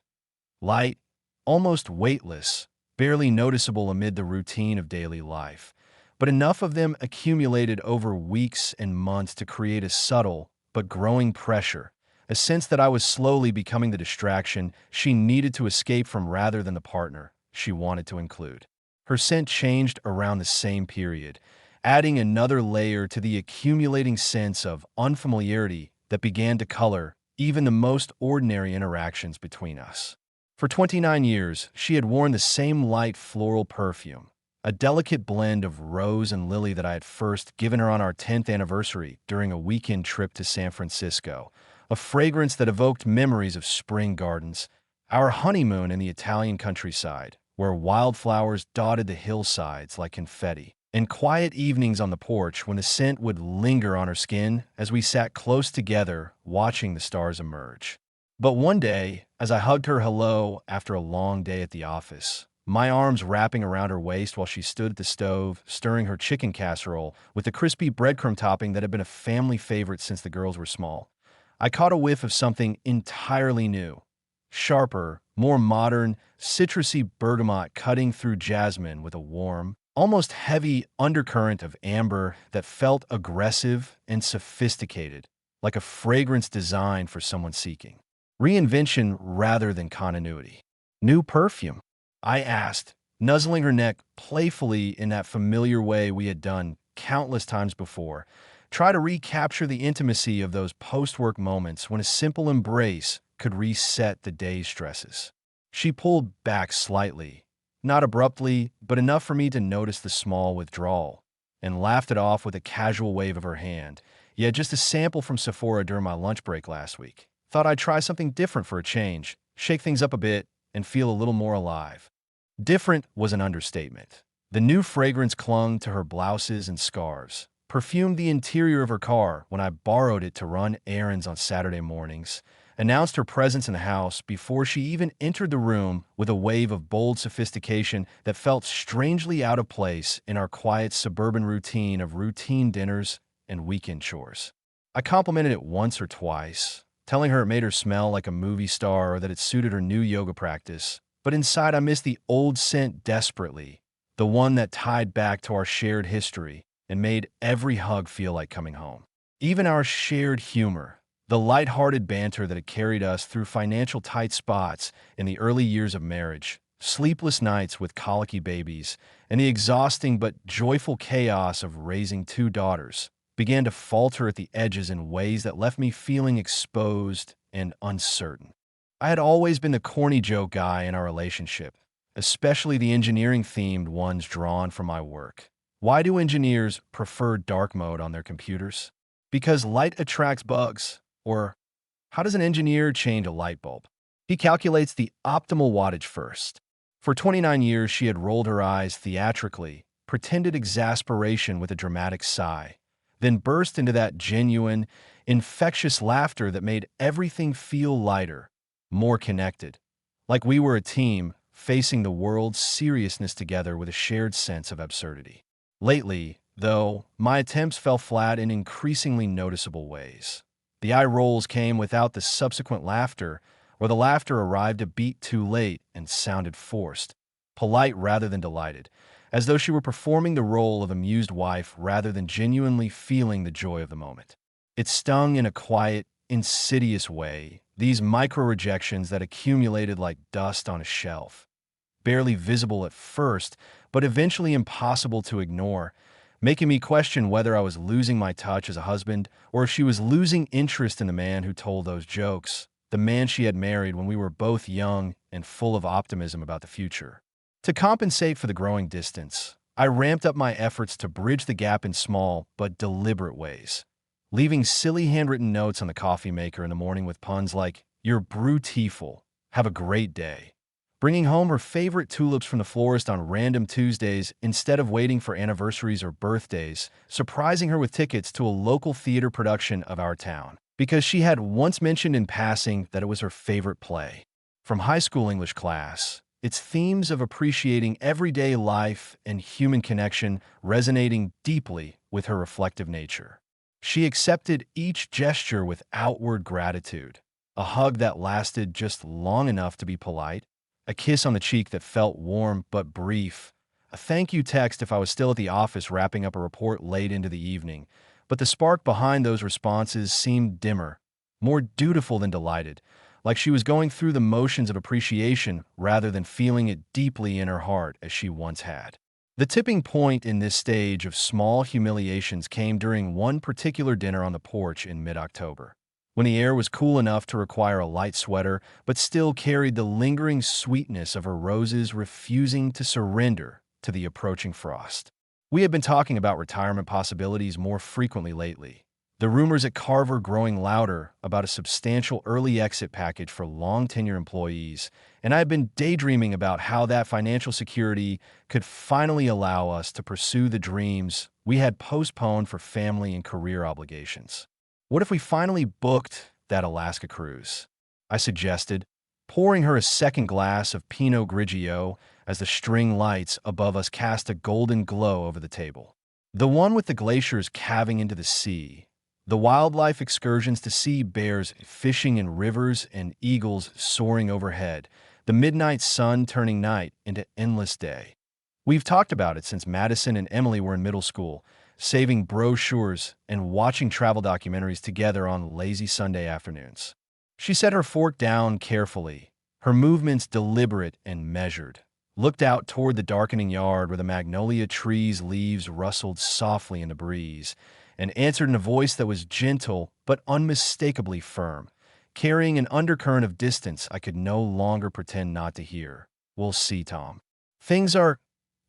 Light, almost weightless, barely noticeable amid the routine of daily life, but enough of them accumulated over weeks and months to create a subtle but growing pressure, a sense that I was slowly becoming the distraction she needed to escape from rather than the partner she wanted to include. Her scent changed around the same period, adding another layer to the accumulating sense of unfamiliarity that began to color even the most ordinary interactions between us. For 29 years, she had worn the same light floral perfume, a delicate blend of rose and lily that I had first given her on our 10th anniversary during a weekend trip to San Francisco, a fragrance that evoked memories of spring gardens, our honeymoon in the Italian countryside, where wildflowers dotted the hillsides like confetti, and quiet evenings on the porch when the scent would linger on her skin as we sat close together watching the stars emerge. But one day, as I hugged her hello after a long day at the office, my arms wrapping around her waist while she stood at the stove, stirring her chicken casserole with the crispy breadcrumb topping that had been a family favorite since the girls were small, I caught a whiff of something entirely new. Sharper, more modern, citrusy bergamot cutting through jasmine with a warm, almost heavy undercurrent of amber that felt aggressive and sophisticated, like a fragrance designed for someone seeking reinvention rather than continuity. New perfume? I asked, nuzzling her neck playfully in that familiar way we had done countless times before. Try to recapture the intimacy of those post-work moments when a simple embrace could reset the day's stresses. She pulled back slightly, not abruptly, but enough for me to notice the small withdrawal, and laughed it off with a casual wave of her hand. Yeah, just a sample from Sephora during my lunch break last week. Thought I'd try something different for a change, shake things up a bit, and feel a little more alive. Different was an understatement. The new fragrance clung to her blouses and scarves, perfumed the interior of her car when I borrowed it to run errands on Saturday mornings, announced her presence in the house before she even entered the room with a wave of bold sophistication that felt strangely out of place in our quiet suburban routine of routine dinners and weekend chores. I complimented it once or twice, telling her it made her smell like a movie star or that it suited her new yoga practice, but inside I missed the old scent desperately, the one that tied back to our shared history and made every hug feel like coming home. Even our shared humor, the lighthearted banter that had carried us through financial tight spots in the early years of marriage, sleepless nights with colicky babies, and the exhausting but joyful chaos of raising two daughters, began to falter at the edges in ways that left me feeling exposed and uncertain. I had always been the corny joke guy in our relationship, especially the engineering-themed ones drawn from my work. Why do engineers prefer dark mode on their computers? Because light attracts bugs. Or, how does an engineer change a light bulb? He calculates the optimal wattage first. For 29 years, she had rolled her eyes theatrically, pretended exasperation with a dramatic sigh, then burst into that genuine, infectious laughter that made everything feel lighter, more connected, like we were a team facing the world's seriousness together with a shared sense of absurdity. Lately, though, my attempts fell flat in increasingly noticeable ways. The eye rolls came without the subsequent laughter, or the laughter arrived a beat too late and sounded forced, polite rather than delighted, as though she were performing the role of amused wife rather than genuinely feeling the joy of the moment. It stung in a quiet, insidious way, these micro-rejections that accumulated like dust on a shelf, barely visible at first, but eventually impossible to ignore, making me question whether I was losing my touch as a husband or if she was losing interest in the man who told those jokes, the man she had married when we were both young and full of optimism about the future. To compensate for the growing distance, I ramped up my efforts to bridge the gap in small but deliberate ways, leaving silly handwritten notes on the coffee maker in the morning with puns like, "You're beautiful, have a great day," bringing home her favorite tulips from the florist on random Tuesdays instead of waiting for anniversaries or birthdays, surprising her with tickets to a local theater production of our town, because she had once mentioned in passing that it was her favorite play. From high school English class, its themes of appreciating everyday life and human connection resonating deeply with her reflective nature. She accepted each gesture with outward gratitude, a hug that lasted just long enough to be polite, a kiss on the cheek that felt warm but brief, a thank you text if I was still at the office wrapping up a report late into the evening, but the spark behind those responses seemed dimmer, more dutiful than delighted, like she was going through the motions of appreciation rather than feeling it deeply in her heart as she once had. The tipping point in this stage of small humiliations came during one particular dinner on the porch in mid-October, when the air was cool enough to require a light sweater but still carried the lingering sweetness of her roses refusing to surrender to the approaching frost. We had been talking about retirement possibilities more frequently lately, The rumors at Carver growing louder about a substantial early exit package for long tenure employees, and I had been daydreaming about how that financial security could finally allow us to pursue the dreams we had postponed for family and career obligations. What if we finally booked that Alaska cruise? I suggested, pouring her a second glass of Pinot Grigio as the string lights above us cast a golden glow over the table. The one with the glaciers calving into the sea, the wildlife excursions to see bears fishing in rivers and eagles soaring overhead, the midnight sun turning night into endless day. We've talked about it since Madison and Emily were in middle school, saving brochures and watching travel documentaries together on lazy Sunday afternoons. She set her fork down carefully, her movements deliberate and measured, looked out toward the darkening yard where the magnolia trees' leaves rustled softly in the breeze, and answered in a voice that was gentle but unmistakably firm, carrying an undercurrent of distance I could no longer pretend not to hear. "We'll see, Tom. Things are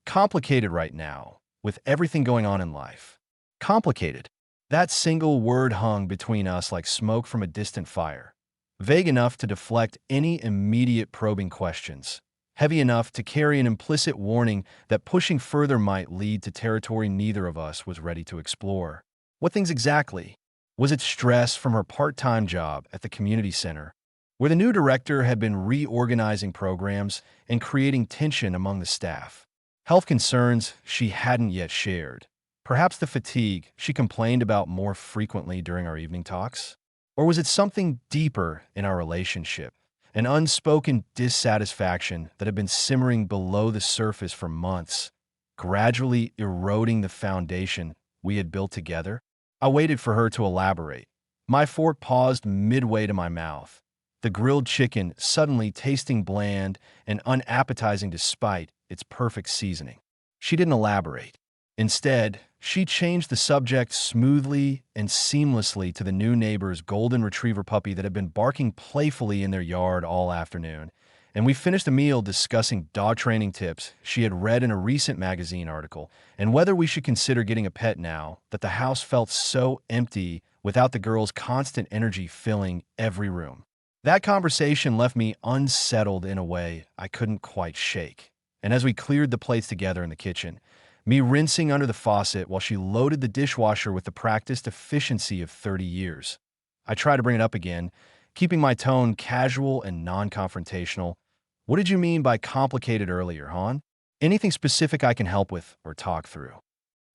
complicated right now, with everything going on in life." Complicated. That single word hung between us like smoke from a distant fire, vague enough to deflect any immediate probing questions, heavy enough to carry an implicit warning that pushing further might lead to territory neither of us was ready to explore. What things exactly? Was it stress from her part-time job at the community center, where the new director had been reorganizing programs and creating tension among the staff? Health concerns she hadn't yet shared? Perhaps the fatigue she complained about more frequently during our evening talks? Or was it something deeper in our relationship, an unspoken dissatisfaction that had been simmering below the surface for months, gradually eroding the foundation we had built together? I waited for her to elaborate. My fork paused midway to my mouth, the grilled chicken suddenly tasting bland and unappetizing despite its perfect seasoning. She didn't elaborate. Instead, she changed the subject smoothly and seamlessly to the new neighbor's golden retriever puppy that had been barking playfully in their yard all afternoon, and we finished the meal discussing dog training tips she had read in a recent magazine article and whether we should consider getting a pet now that the house felt so empty without the girl's constant energy filling every room. That conversation left me unsettled in a way I couldn't quite shake, and as we cleared the plates together in the kitchen, me rinsing under the faucet while she loaded the dishwasher with the practiced efficiency of 30 years. I tried to bring it up again, keeping my tone casual and non-confrontational. "What did you mean by complicated earlier, hon? Anything specific I can help with or talk through?"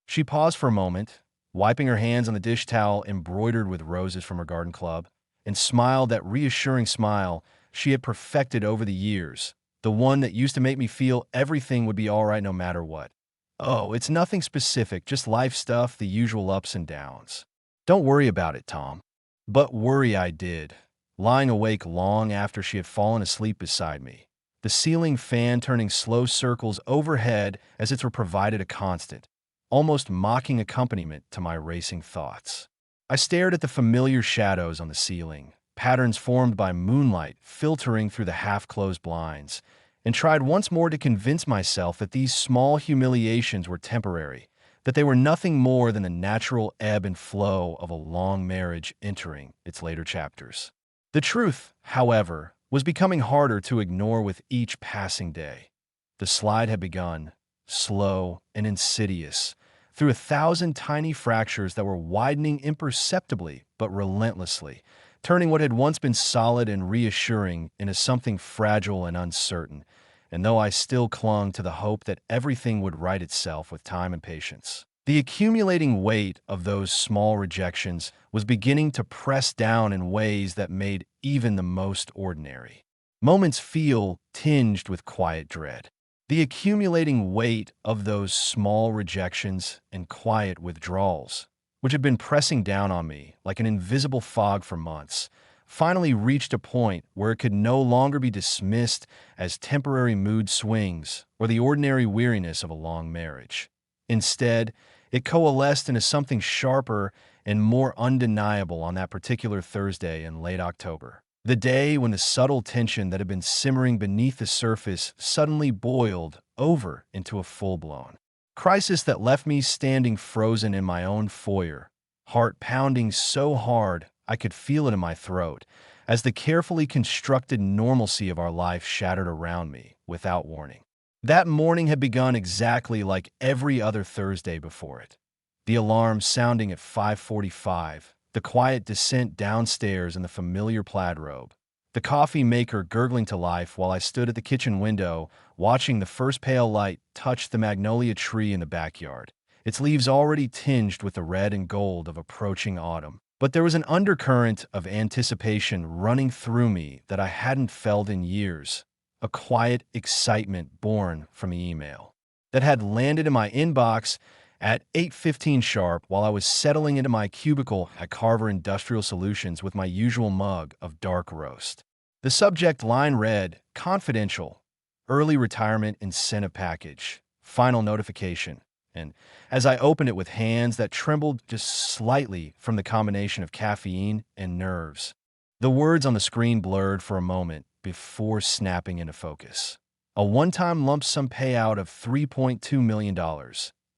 She paused for a moment, wiping her hands on the dish towel embroidered with roses from her garden club, and smiled that reassuring smile she had perfected over the years, the one that used to make me feel everything would be all right no matter what. "Oh, it's nothing specific, just life stuff, the usual ups and downs." "Don't worry about it, Tom." But worry I did, lying awake long after she had fallen asleep beside me, the ceiling fan turning slow circles overhead as it were provided a constant, almost mocking accompaniment to my racing thoughts. I stared at the familiar shadows on the ceiling, patterns formed by moonlight filtering through the half-closed blinds, and tried once more to convince myself that these small humiliations were temporary, that they were nothing more than the natural ebb and flow of a long marriage entering its later chapters. The truth, however, was becoming harder to ignore with each passing day. The slide had begun, slow and insidious, through 1,000 tiny fractures that were widening imperceptibly but relentlessly, turning what had once been solid and reassuring into something fragile and uncertain, and though I still clung to the hope that everything would right itself with time and patience, the accumulating weight of those small rejections was beginning to press down in ways that made even the most ordinary moments feel tinged with quiet dread. The accumulating weight of those small rejections and quiet withdrawals, which had been pressing down on me like an invisible fog for months, finally reached a point where it could no longer be dismissed as temporary mood swings or the ordinary weariness of a long marriage. Instead, it coalesced into something sharper and more undeniable on that particular Thursday in late October. The day when the subtle tension that had been simmering beneath the surface suddenly boiled over into a full-blown crisis that left me standing frozen in my own foyer, heart pounding so hard I could feel it in my throat, as the carefully constructed normalcy of our life shattered around me without warning. That morning had begun exactly like every other Thursday before it. The alarm sounding at 5:45, the quiet descent downstairs in the familiar plaid robe, the coffee maker gurgling to life while I stood at the kitchen window watching the first pale light touch the magnolia tree in the backyard, its leaves already tinged with the red and gold of approaching autumn. But there was an undercurrent of anticipation running through me that I hadn't felt in years, a quiet excitement born from the email that had landed in my inbox at 8:15 sharp while I was settling into my cubicle at Carver Industrial Solutions with my usual mug of dark roast. The subject line read, "Confidential, early retirement incentive package, final notification." And as I opened it with hands that trembled just slightly from the combination of caffeine and nerves, the words on the screen blurred for a moment before snapping into focus. A one-time lump sum payout of $3.2 million,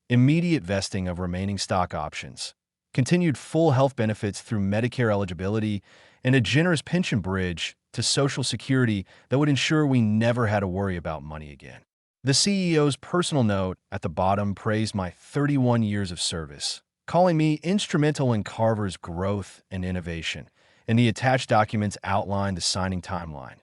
immediate vesting of remaining stock options, continued full health benefits through Medicare eligibility, and a generous pension bridge to Social Security that would ensure we never had to worry about money again. The CEO's personal note at the bottom praised my 31 years of service, calling me instrumental in Carver's growth and innovation, and the attached documents outlined the signing timeline.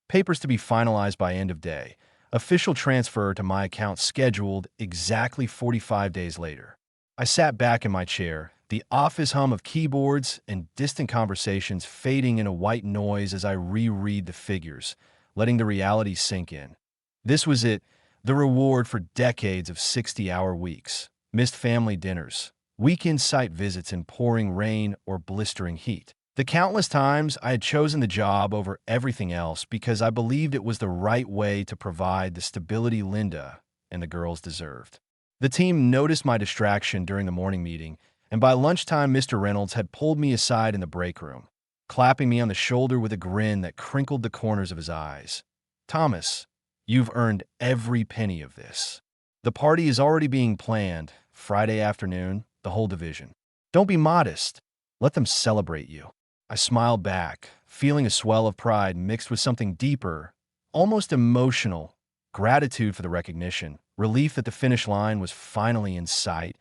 Papers to be finalized by end of day. Official transfer to my account scheduled exactly 45 days later. I sat back in my chair, the office hum of keyboards and distant conversations fading into white noise as I reread the figures, letting the reality sink in. This was it, the reward for decades of 60-hour weeks, missed family dinners, weekend site visits in pouring rain or blistering heat. The countless times I had chosen the job over everything else because I believed it was the right way to provide the stability Linda and the girls deserved. The team noticed my distraction during the morning meeting, and by lunchtime Mr. Reynolds had pulled me aside in the break room, clapping me on the shoulder with a grin that crinkled the corners of his eyes. "Thomas, you've earned every penny of this. The party is already being planned, Friday afternoon, the whole division. Don't be modest. Let them celebrate you." I smiled back, feeling a swell of pride mixed with something deeper, almost emotional, gratitude for the recognition, relief that the finish line was finally in sight,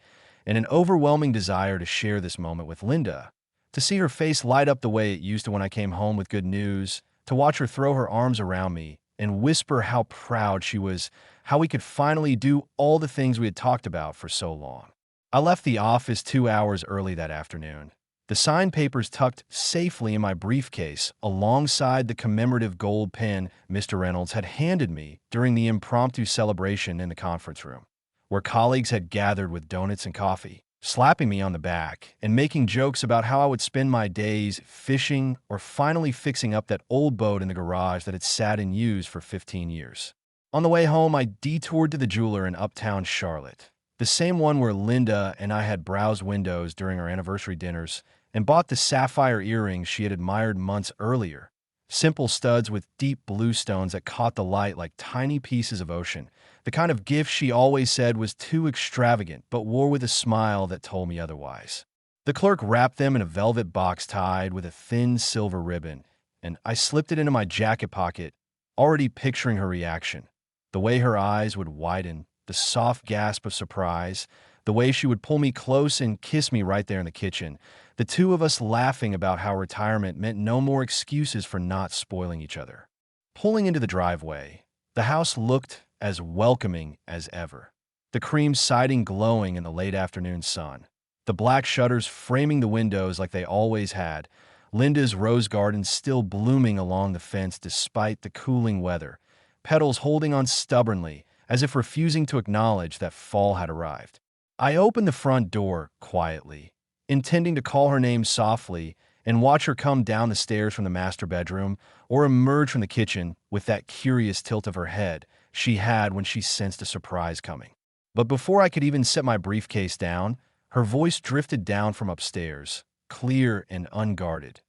and an overwhelming desire to share this moment with Linda, to see her face light up the way it used to when I came home with good news, to watch her throw her arms around me and whisper how proud she was, how we could finally do all the things we had talked about for so long. I left the office 2 hours early that afternoon, the signed papers tucked safely in my briefcase alongside the commemorative gold pen Mr. Reynolds had handed me during the impromptu celebration in the conference room, where colleagues had gathered with donuts and coffee, slapping me on the back and making jokes about how I would spend my days fishing or finally fixing up that old boat in the garage that had sat unused for 15 years. On the way home, I detoured to the jeweler in uptown Charlotte, the same one where Linda and I had browsed windows during our anniversary dinners, and bought the sapphire earrings she had admired months earlier, simple studs with deep blue stones that caught the light like tiny pieces of ocean, the kind of gift she always said was too extravagant but wore with a smile that told me otherwise. The clerk wrapped them in a velvet box tied with a thin silver ribbon, and I slipped it into my jacket pocket, already picturing her reaction, the way her eyes would widen, the soft gasp of surprise, the way she would pull me close and kiss me right there in the kitchen, the two of us laughing about how retirement meant no more excuses for not spoiling each other. Pulling into the driveway, the house looked as welcoming as ever, the cream siding glowing in the late afternoon sun, the black shutters framing the windows like they always had, Linda's rose garden still blooming along the fence despite the cooling weather, petals holding on stubbornly as if refusing to acknowledge that fall had arrived. I opened the front door quietly, intending to call her name softly and watch her come down the stairs from the master bedroom or emerge from the kitchen with that curious tilt of her head she had when she sensed a surprise coming. But before I could even set my briefcase down, her voice drifted down from upstairs, clear and unguarded,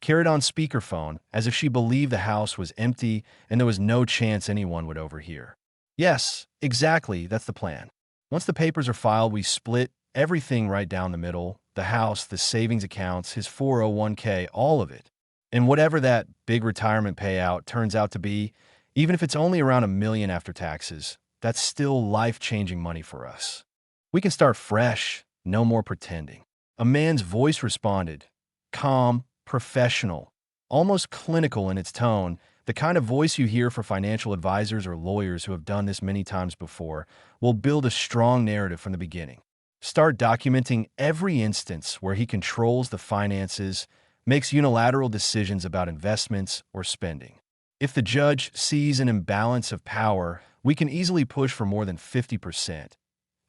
carried on speakerphone as if she believed the house was empty and there was no chance anyone would overhear. "Yes, exactly, that's the plan. Once the papers are filed, we split everything right down the middle, the house, the savings accounts, his 401k, all of it. And whatever that big retirement payout turns out to be, even if it's only around a million after taxes, that's still life-changing money for us. We can start fresh, no more pretending. A man's voice responded, calm, professional, almost clinical in its tone, the kind of voice you hear for financial advisors or lawyers who have done this many times before, will build a strong narrative from the beginning. Start documenting every instance where he controls the finances, makes unilateral decisions about investments or spending. If the judge sees an imbalance of power, we can easily push for more than 50%.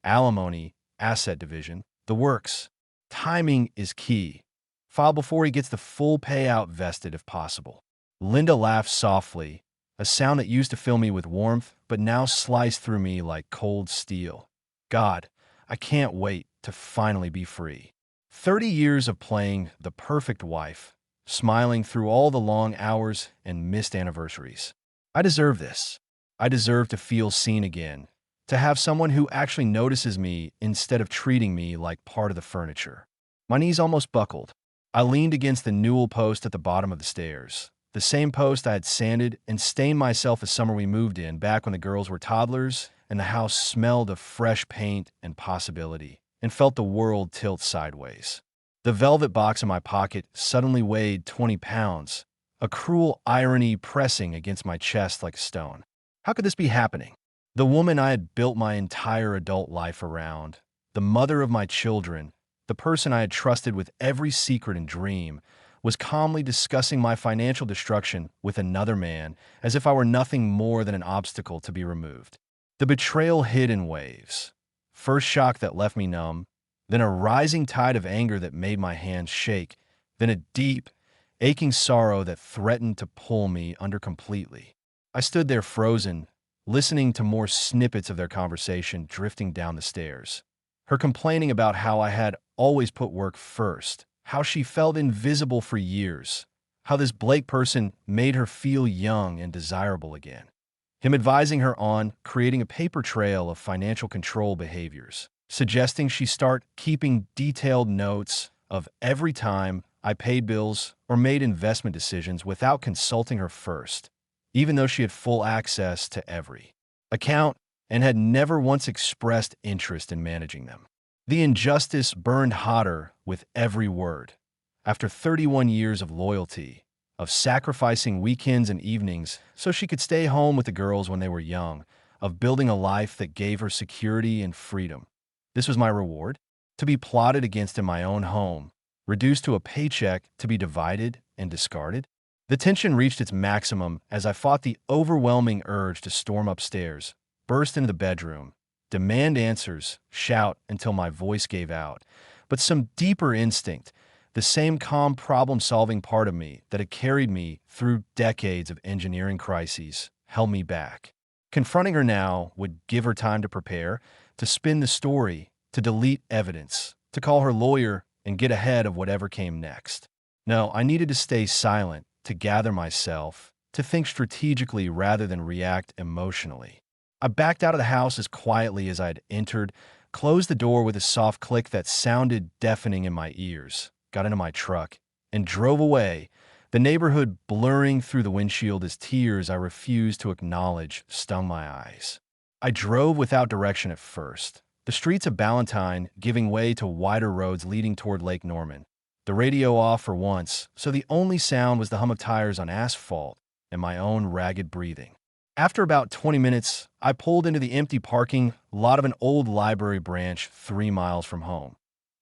Alimony, asset division, the works. Timing is key. File before he gets the full payout vested if possible. Linda laughed softly, a sound that used to fill me with warmth, but now sliced through me like cold steel. God, I can't wait to finally be free. 30 years of playing the perfect wife, smiling through all the long hours and missed anniversaries. I deserve this. I deserve to feel seen again, to have someone who actually notices me instead of treating me like part of the furniture. My knees almost buckled. I leaned against the newel post at the bottom of the stairs, the same post I had sanded and stained myself the summer we moved in, back when the girls were toddlers and the house smelled of fresh paint and possibility, and felt the world tilt sideways. The velvet box in my pocket suddenly weighed 20 pounds, a cruel irony pressing against my chest like a stone. How could this be happening? The woman I had built my entire adult life around, the mother of my children, the person I had trusted with every secret and dream, was calmly discussing my financial destruction with another man as if I were nothing more than an obstacle to be removed. The betrayal hit in waves. First shock that left me numb, then a rising tide of anger that made my hands shake, then a deep, aching sorrow that threatened to pull me under completely. I stood there frozen, listening to more snippets of their conversation drifting down the stairs. Her complaining about how I had always put work first, how she felt invisible for years, how this Blake person made her feel young and desirable again. Him advising her on creating a paper trail of financial control behaviors, suggesting she start keeping detailed notes of every time I paid bills or made investment decisions without consulting her first, even though she had full access to every account and had never once expressed interest in managing them. The injustice burned hotter with every word. After 31 years of loyalty, of sacrificing weekends and evenings so she could stay home with the girls when they were young, of building a life that gave her security and freedom. This was my reward, to be plotted against in my own home, reduced to a paycheck to be divided and discarded. The tension reached its maximum as I fought the overwhelming urge to storm upstairs, burst into the bedroom, demand answers, shout until my voice gave out. But some deeper instinct, the same calm problem-solving part of me that had carried me through decades of engineering crises, held me back. Confronting her now would give her time to prepare, to spin the story, to delete evidence, to call her lawyer and get ahead of whatever came next. No, I needed to stay silent, to gather myself, to think strategically rather than react emotionally. I backed out of the house as quietly as I had entered, closed the door with a soft click that sounded deafening in my ears, got into my truck, and drove away, the neighborhood blurring through the windshield as tears I refused to acknowledge stung my eyes. I drove without direction at first, the streets of Ballantyne giving way to wider roads leading toward Lake Norman, the radio off for once, so the only sound was the hum of tires on asphalt and my own ragged breathing. After about 20 minutes, I pulled into the empty parking lot of an old library branch 3 miles from home,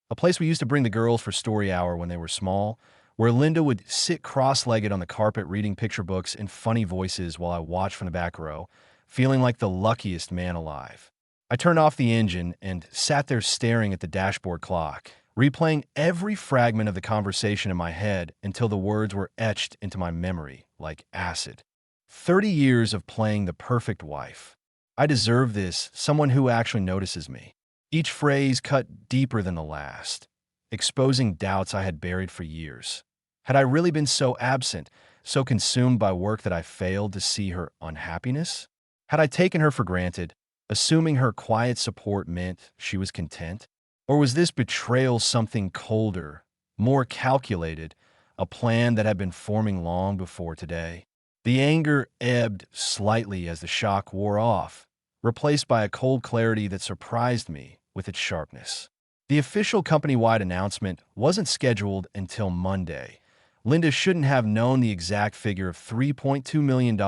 a place we used to bring the girls for story hour when they were small, where Linda would sit cross-legged on the carpet reading picture books in funny voices while I watched from the back row, feeling like the luckiest man alive. I turned off the engine and sat there staring at the dashboard clock, replaying every fragment of the conversation in my head until the words were etched into my memory like acid. 30 years of playing the perfect wife. I deserve this, someone who actually notices me. Each phrase cut deeper than the last, exposing doubts I had buried for years. Had I really been so absent, so consumed by work that I failed to see her unhappiness? Had I taken her for granted, assuming her quiet support meant she was content? Or was this betrayal something colder, more calculated, a plan that had been forming long before today? The anger ebbed slightly as the shock wore off, replaced by a cold clarity that surprised me with its sharpness. The official company-wide announcement wasn't scheduled until Monday. Linda shouldn't have known the exact figure of $3.2 million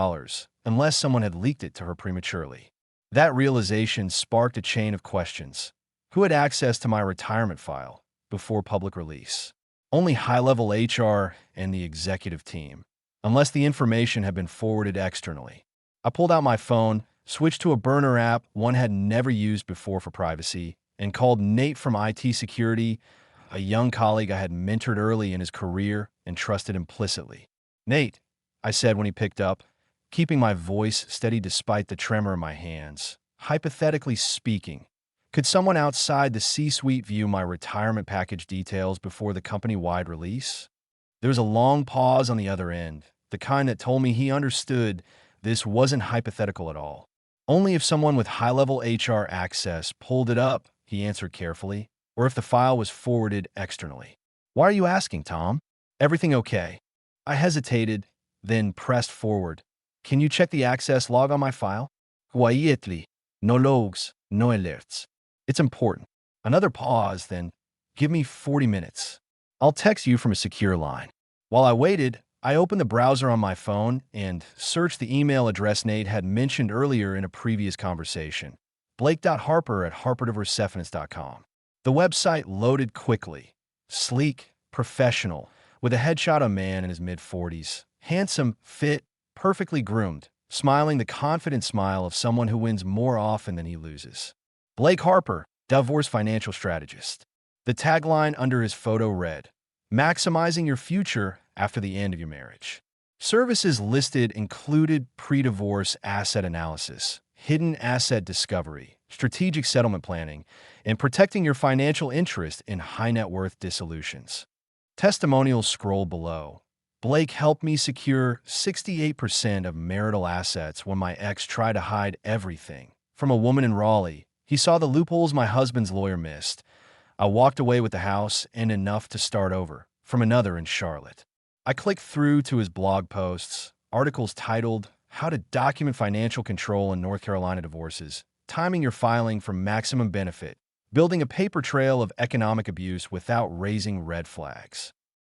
unless someone had leaked it to her prematurely. That realization sparked a chain of questions. Who had access to my retirement file before public release? Only high-level HR and the executive team, unless the information had been forwarded externally. I pulled out my phone, switched to a burner app one had never used before for privacy, and called Nate from IT Security, a young colleague I had mentored early in his career and trusted implicitly. "Nate," I said when he picked up, keeping my voice steady despite the tremor in my hands. "Hypothetically speaking, could someone outside the C-suite view my retirement package details before the company-wide release?" There was a long pause on the other end, the kind that told me he understood this wasn't hypothetical at all. "Only if someone with high-level HR access pulled it up," he answered carefully, "or if the file was forwarded externally." "Why are you asking, Tom? Everything okay?" I hesitated, then pressed forward. "Can you check the access log on my file?" "Quietly. No logs, no alerts. It's important." Another pause, then, "Give me 40 minutes. I'll text you from a secure line." While I waited, I opened the browser on my phone and searched the email address Nate had mentioned earlier in a previous conversation, blake.harper@harperdiversefinance.com. The website loaded quickly, sleek, professional, with a headshot of a man in his mid-40s, handsome, fit, perfectly groomed, smiling the confident smile of someone who wins more often than he loses. Blake Harper, divorce financial strategist. The tagline under his photo read, "Maximizing your future after the end of your marriage." Services listed included pre-divorce asset analysis, hidden asset discovery, strategic settlement planning, and protecting your financial interest in high-net-worth dissolutions. Testimonials scroll below. "Blake helped me secure 68% of marital assets when my ex tried to hide everything. From a woman in Raleigh, he saw the loopholes my husband's lawyer missed. I walked away with the house and enough to start over." From another in Charlotte. I clicked through to his blog posts, articles titled, "How to Document Financial Control in North Carolina Divorces, Timing Your Filing for Maximum Benefit, Building a Paper Trail of Economic Abuse Without Raising Red Flags."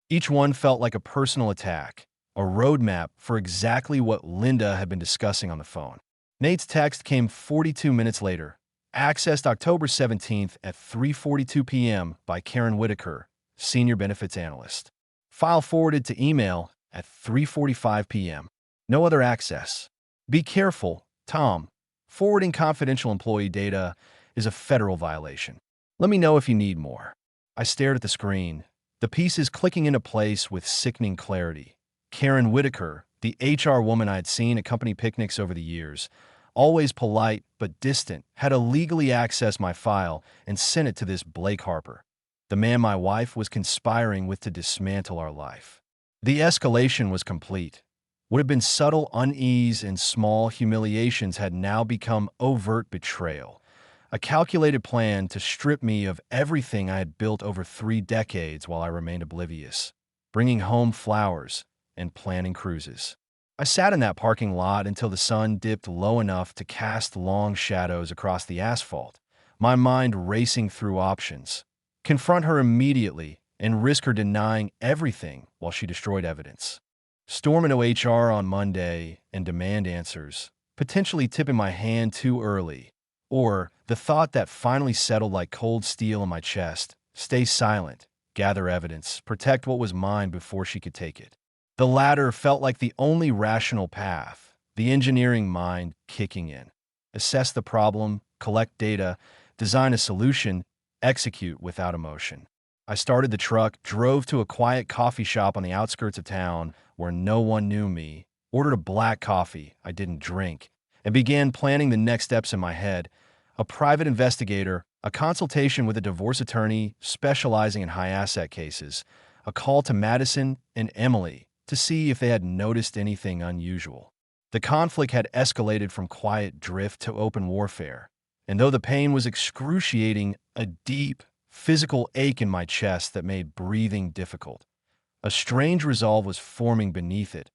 Each one felt like a personal attack, a roadmap for exactly what Linda had been discussing on the phone. Nate's text came 42 minutes later, accessed October 17th at 3:42 p.m. by Karen Whitaker, Senior Benefits Analyst. File forwarded to email at 3:45 p.m. No other access. "Be careful, Tom. Forwarding confidential employee data is a federal violation. Let me know if you need more." I stared at the screen, the pieces clicking into place with sickening clarity. Karen Whitaker, the HR woman I had seen at company picnics over the years, always polite but distant, had illegally accessed my file and sent it to this Blake Harper, the man my wife was conspiring with to dismantle our life. The escalation was complete. What had been subtle unease and small humiliations had now become overt betrayal, a calculated plan to strip me of everything I had built over 3 decades while I remained oblivious, bringing home flowers and planning cruises. I sat in that parking lot until the sun dipped low enough to cast long shadows across the asphalt, my mind racing through options. Confront her immediately and risk her denying everything while she destroyed evidence. Storm into HR on Monday and demand answers, potentially tipping my hand too early. Or the thought that finally settled like cold steel in my chest, stay silent, gather evidence, protect what was mine before she could take it. The latter felt like the only rational path, the engineering mind kicking in. Assess the problem, collect data, design a solution, execute without emotion. I started the truck, drove to a quiet coffee shop on the outskirts of town where no one knew me, ordered a black coffee I didn't drink, and began planning the next steps in my head. A private investigator, a consultation with a divorce attorney specializing in high-asset cases, a call to Madison and Emily to see if they had noticed anything unusual. The conflict had escalated from quiet drift to open warfare, and though the pain was excruciating, a deep, physical ache in my chest that made breathing difficult. A strange resolve was forming beneath it.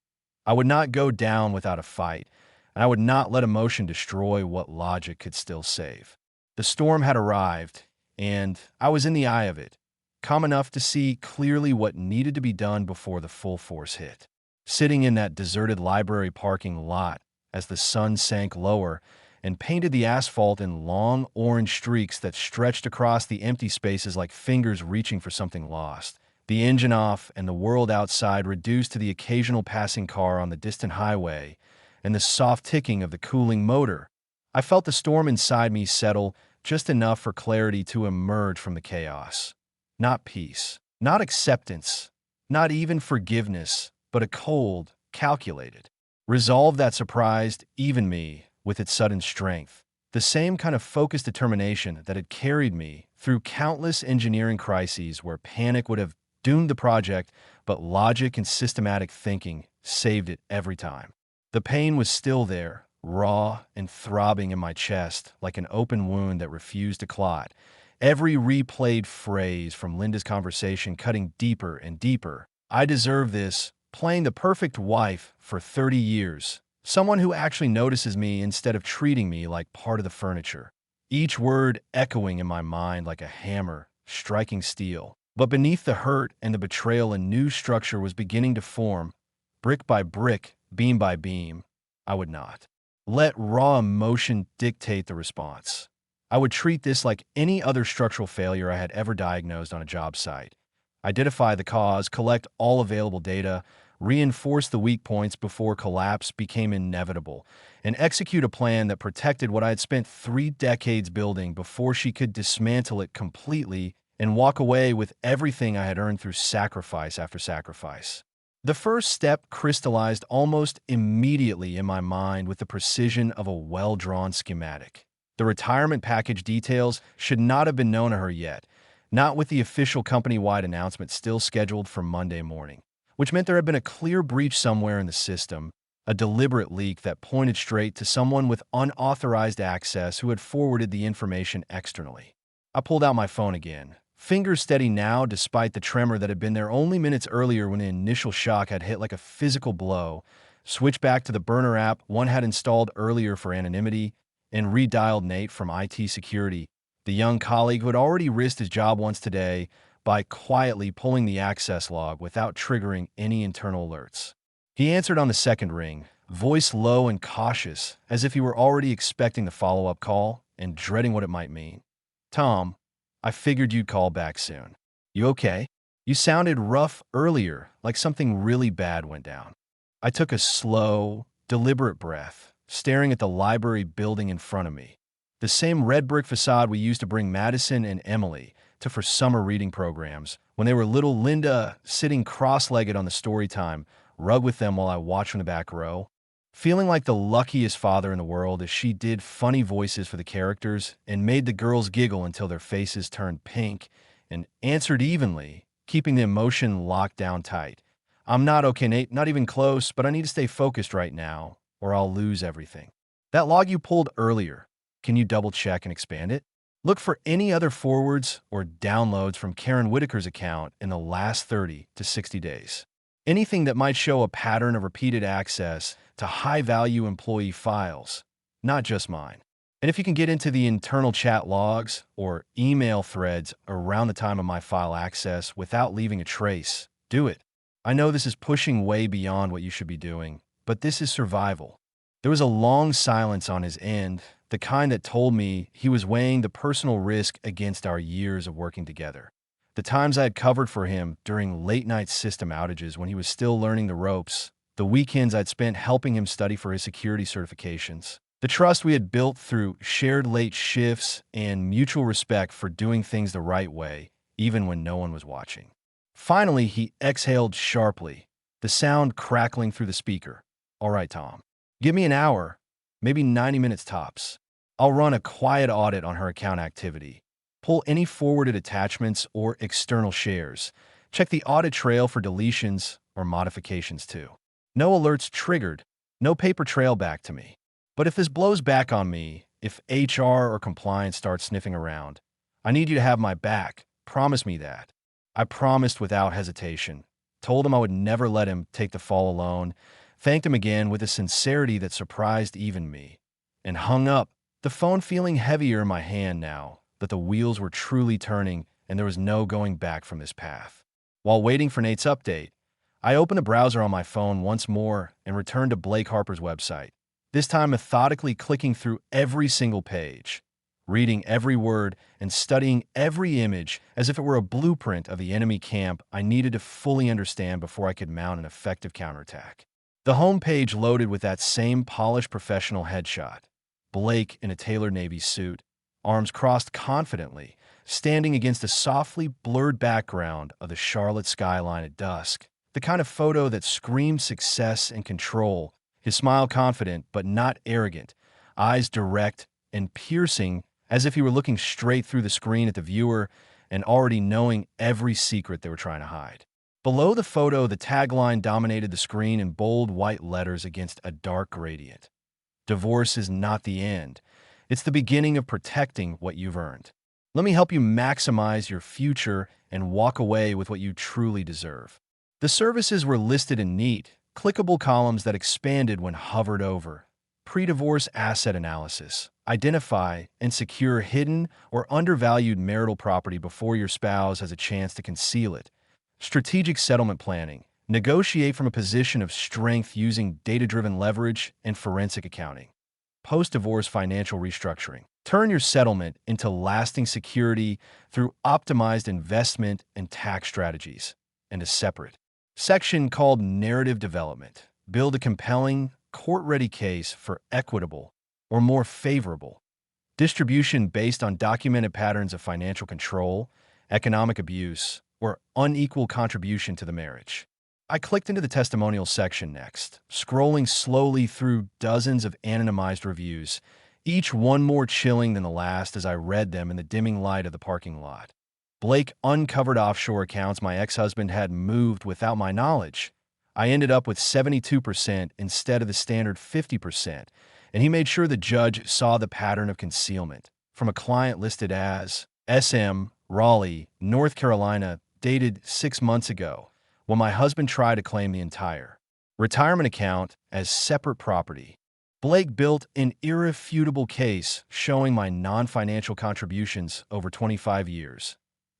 I would not go down without a fight, and I would not let emotion destroy what logic could still save. The storm had arrived, and I was in the eye of it, calm enough to see clearly what needed to be done before the full force hit. Sitting in that deserted library parking lot as the sun sank lower and painted the asphalt in long orange streaks that stretched across the empty spaces like fingers reaching for something lost. The engine off and the world outside reduced to the occasional passing car on the distant highway and the soft ticking of the cooling motor. I felt the storm inside me settle just enough for clarity to emerge from the chaos. Not peace, not acceptance, not even forgiveness, but a cold, calculated resolve that surprised even me with its sudden strength. The same kind of focused determination that had carried me through countless engineering crises where panic would have doomed the project, but logic and systematic thinking saved it every time. The pain was still there, raw and throbbing in my chest like an open wound that refused to clot. Every replayed phrase from Linda's conversation cutting deeper and deeper. I deserve this, playing the perfect wife for 30 years. Someone who actually notices me instead of treating me like part of the furniture. Each word echoing in my mind like a hammer, striking steel. But beneath the hurt and the betrayal, a new structure was beginning to form, brick by brick, beam by beam. I would not let raw emotion dictate the response. I would treat this like any other structural failure I had ever diagnosed on a job site. Identify the cause, collect all available data, reinforce the weak points before collapse became inevitable, and execute a plan that protected what I had spent 3 decades building before she could dismantle it completely and walk away with everything I had earned through sacrifice after sacrifice. The first step crystallized almost immediately in my mind with the precision of a well-drawn schematic. The retirement package details should not have been known to her yet, not with the official company-wide announcement still scheduled for Monday morning, which meant there had been a clear breach somewhere in the system, a deliberate leak that pointed straight to someone with unauthorized access who had forwarded the information externally. I pulled out my phone again, fingers steady now despite the tremor that had been there only minutes earlier when the initial shock had hit like a physical blow, switched back to the burner app one had installed earlier for anonymity, and redialed Nate from IT security, the young colleague who had already risked his job once today by quietly pulling the access log without triggering any internal alerts. He answered on the second ring, voice low and cautious, as if he were already expecting the follow-up call and dreading what it might mean. "Tom, I figured you'd call back soon. You okay? You sounded rough earlier, like something really bad went down." I took a slow, deliberate breath, staring at the library building in front of me. The same red brick facade we used to bring Madison and Emily to for summer reading programs, when they were little Linda sitting cross-legged on the story time, rug with them while I watched from the back row. Feeling like the luckiest father in the world as she did funny voices for the characters and made the girls giggle until their faces turned pink and answered evenly, keeping the emotion locked down tight. "I'm not okay, Nate, not even close, but I need to stay focused right now, or I'll lose everything." "That log you pulled earlier, can you double-check and expand it? Look for any other forwards or downloads from Karen Whitaker's account in the last 30 to 60 days. Anything that might show a pattern of repeated access to high-value employee files, not just mine. And if you can get into the internal chat logs or email threads around the time of my file access without leaving a trace, do it. I know this is pushing way beyond what you should be doing, but this is survival." There was a long silence on his end, the kind that told me he was weighing the personal risk against our years of working together. The times I had covered for him during late-night system outages when he was still learning the ropes, the weekends I'd spent helping him study for his security certifications, the trust we had built through shared late shifts and mutual respect for doing things the right way, even when no one was watching. Finally, he exhaled sharply, the sound crackling through the speaker. "All right, Tom. Give me an hour, maybe 90 minutes tops. I'll run a quiet audit on her account activity. Pull any forwarded attachments or external shares. Check the audit trail for deletions or modifications too. No alerts triggered, no paper trail back to me. But if this blows back on me, if HR or compliance starts sniffing around, I need you to have my back, Promise me that." I promised without hesitation, told him I would never let him take the fall alone, thanked him again with a sincerity that surprised even me, and hung up, the phone feeling heavier in my hand now that the wheels were truly turning and there was no going back from this path. While waiting for Nate's update, I opened the browser on my phone once more and returned to Blake Harper's website, this time methodically clicking through every single page, reading every word and studying every image as if it were a blueprint of the enemy camp I needed to fully understand before I could mount an effective counterattack. The homepage loaded with that same polished professional headshot, Blake in a tailored navy suit, arms crossed confidently, standing against a softly blurred background of the Charlotte skyline at dusk, the kind of photo that screamed success and control, his smile confident but not arrogant, eyes direct and piercing as if he were looking straight through the screen at the viewer and already knowing every secret they were trying to hide. Below the photo, the tagline dominated the screen in bold white letters against a dark gradient. "Divorce is not the end. It's the beginning of protecting what you've earned. Let me help you maximize your future and walk away with what you truly deserve." The services were listed in neat, clickable columns that expanded when hovered over. Pre-divorce asset analysis. Identify and secure hidden or undervalued marital property before your spouse has a chance to conceal it. Strategic settlement planning. Negotiate from a position of strength using data-driven leverage and forensic accounting. Post-divorce financial restructuring. Turn your settlement into lasting security through optimized investment and tax strategies. And a separate section called narrative development. Build a compelling, court-ready case for equitable or more favorable distribution based on documented patterns of financial control, economic abuse, or unequal contribution to the marriage. I clicked into the testimonial section next, scrolling slowly through dozens of anonymized reviews, each one more chilling than the last as I read them in the dimming light of the parking lot. Blake uncovered offshore accounts my ex-husband had moved without my knowledge. I ended up with 72% instead of the standard 50%, and he made sure the judge saw the pattern of concealment from a client listed as SM, Raleigh, North Carolina, dated 6 months ago, when my husband tried to claim the entire retirement account as separate property. Blake built an irrefutable case showing my non-financial contributions over 25 years.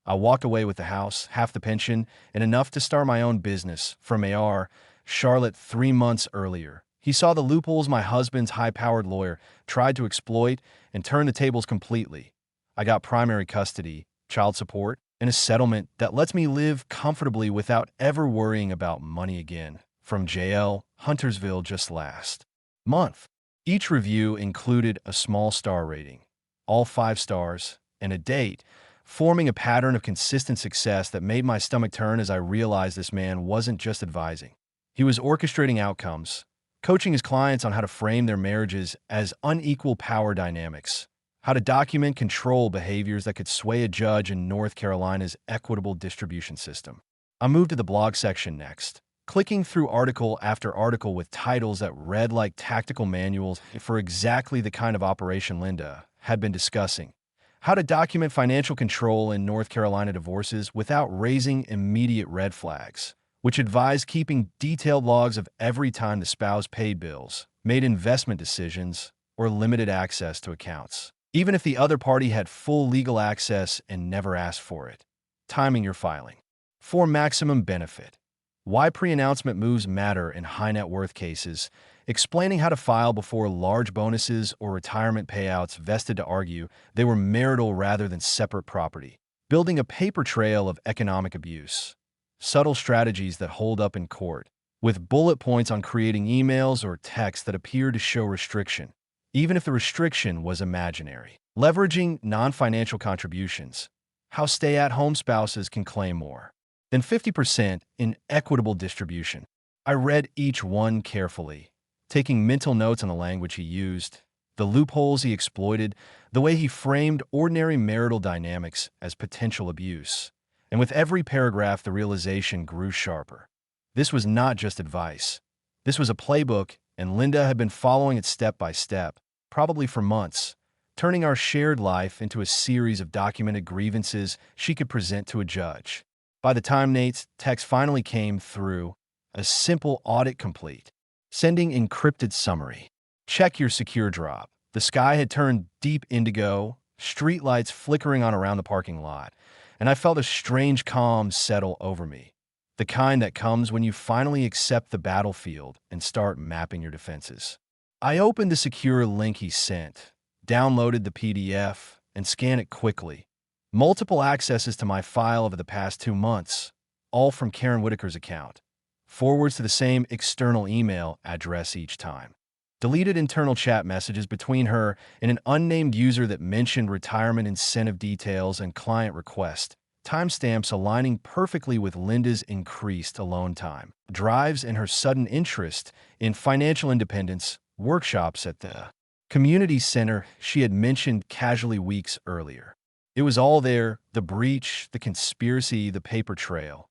I walked away with the house, half the pension, and enough to start my own business from AR, Charlotte 3 months earlier. He saw the loopholes my husband's high-powered lawyer tried to exploit and turned the tables completely. I got primary custody, child support, and a settlement that lets me live comfortably without ever worrying about money again. From JL, Huntersville just last month. Each review included a small star rating, all 5 stars, and a date, forming a pattern of consistent success that made my stomach turn as I realized this man wasn't just advising. He was orchestrating outcomes, coaching his clients on how to frame their marriages as unequal power dynamics, how to document control behaviors that could sway a judge in North Carolina's equitable distribution system. I moved to the blog section next, clicking through article after article with titles that read like tactical manuals for exactly the kind of operation Linda had been discussing. How to document financial control in North Carolina divorces without raising immediate red flags, which advised keeping detailed logs of every time the spouse paid bills, made investment decisions, or limited access to accounts, even if the other party had full legal access and never asked for it. Timing your filing. For maximum benefit. Why pre-announcement moves matter in high net worth cases, explaining how to file before large bonuses or retirement payouts vested to argue they were marital rather than separate property, building a paper trail of economic abuse, subtle strategies that hold up in court, with bullet points on creating emails or texts that appear to show restriction, even if the restriction was imaginary, leveraging non-financial contributions, how stay-at-home spouses can claim more than 50% in equitable distribution. I read each one carefully, taking mental notes on the language he used, the loopholes he exploited, the way he framed ordinary marital dynamics as potential abuse. And with every paragraph, the realization grew sharper. This was not just advice. This was a playbook, and Linda had been following it step by step, probably for months, turning our shared life into a series of documented grievances she could present to a judge. By the time Nate's text finally came through, a simple audit complete. Sending encrypted summary. Check your secure drop. The sky had turned deep indigo, streetlights flickering on around the parking lot, and I felt a strange calm settle over me. The kind that comes when you finally accept the battlefield and start mapping your defenses. I opened the secure link he sent, downloaded the PDF, and scanned it quickly. Multiple accesses to my file over the past 2 months, all from Karen Whitaker's account. Forwards to the same external email address each time. Deleted internal chat messages between her and an unnamed user that mentioned retirement incentive details and client request. Timestamps aligning perfectly with Linda's increased alone time. Drives and her sudden interest in financial independence workshops at the community center she had mentioned casually weeks earlier. It was all there, the breach, the conspiracy, the paper trail.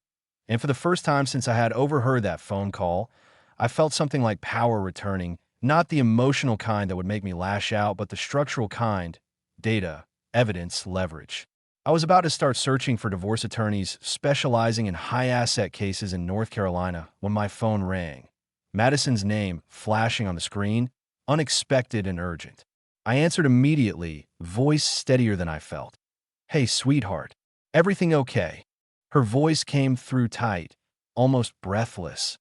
And for the first time since I had overheard that phone call, I felt something like power returning, not the emotional kind that would make me lash out, but the structural kind: data, evidence, leverage. I was about to start searching for divorce attorneys specializing in high-asset cases in North Carolina when my phone rang. Madison's name flashing on the screen, unexpected and urgent. I answered immediately, voice steadier than I felt. "Hey, sweetheart. Everything okay?" Her voice came through tight, almost breathless.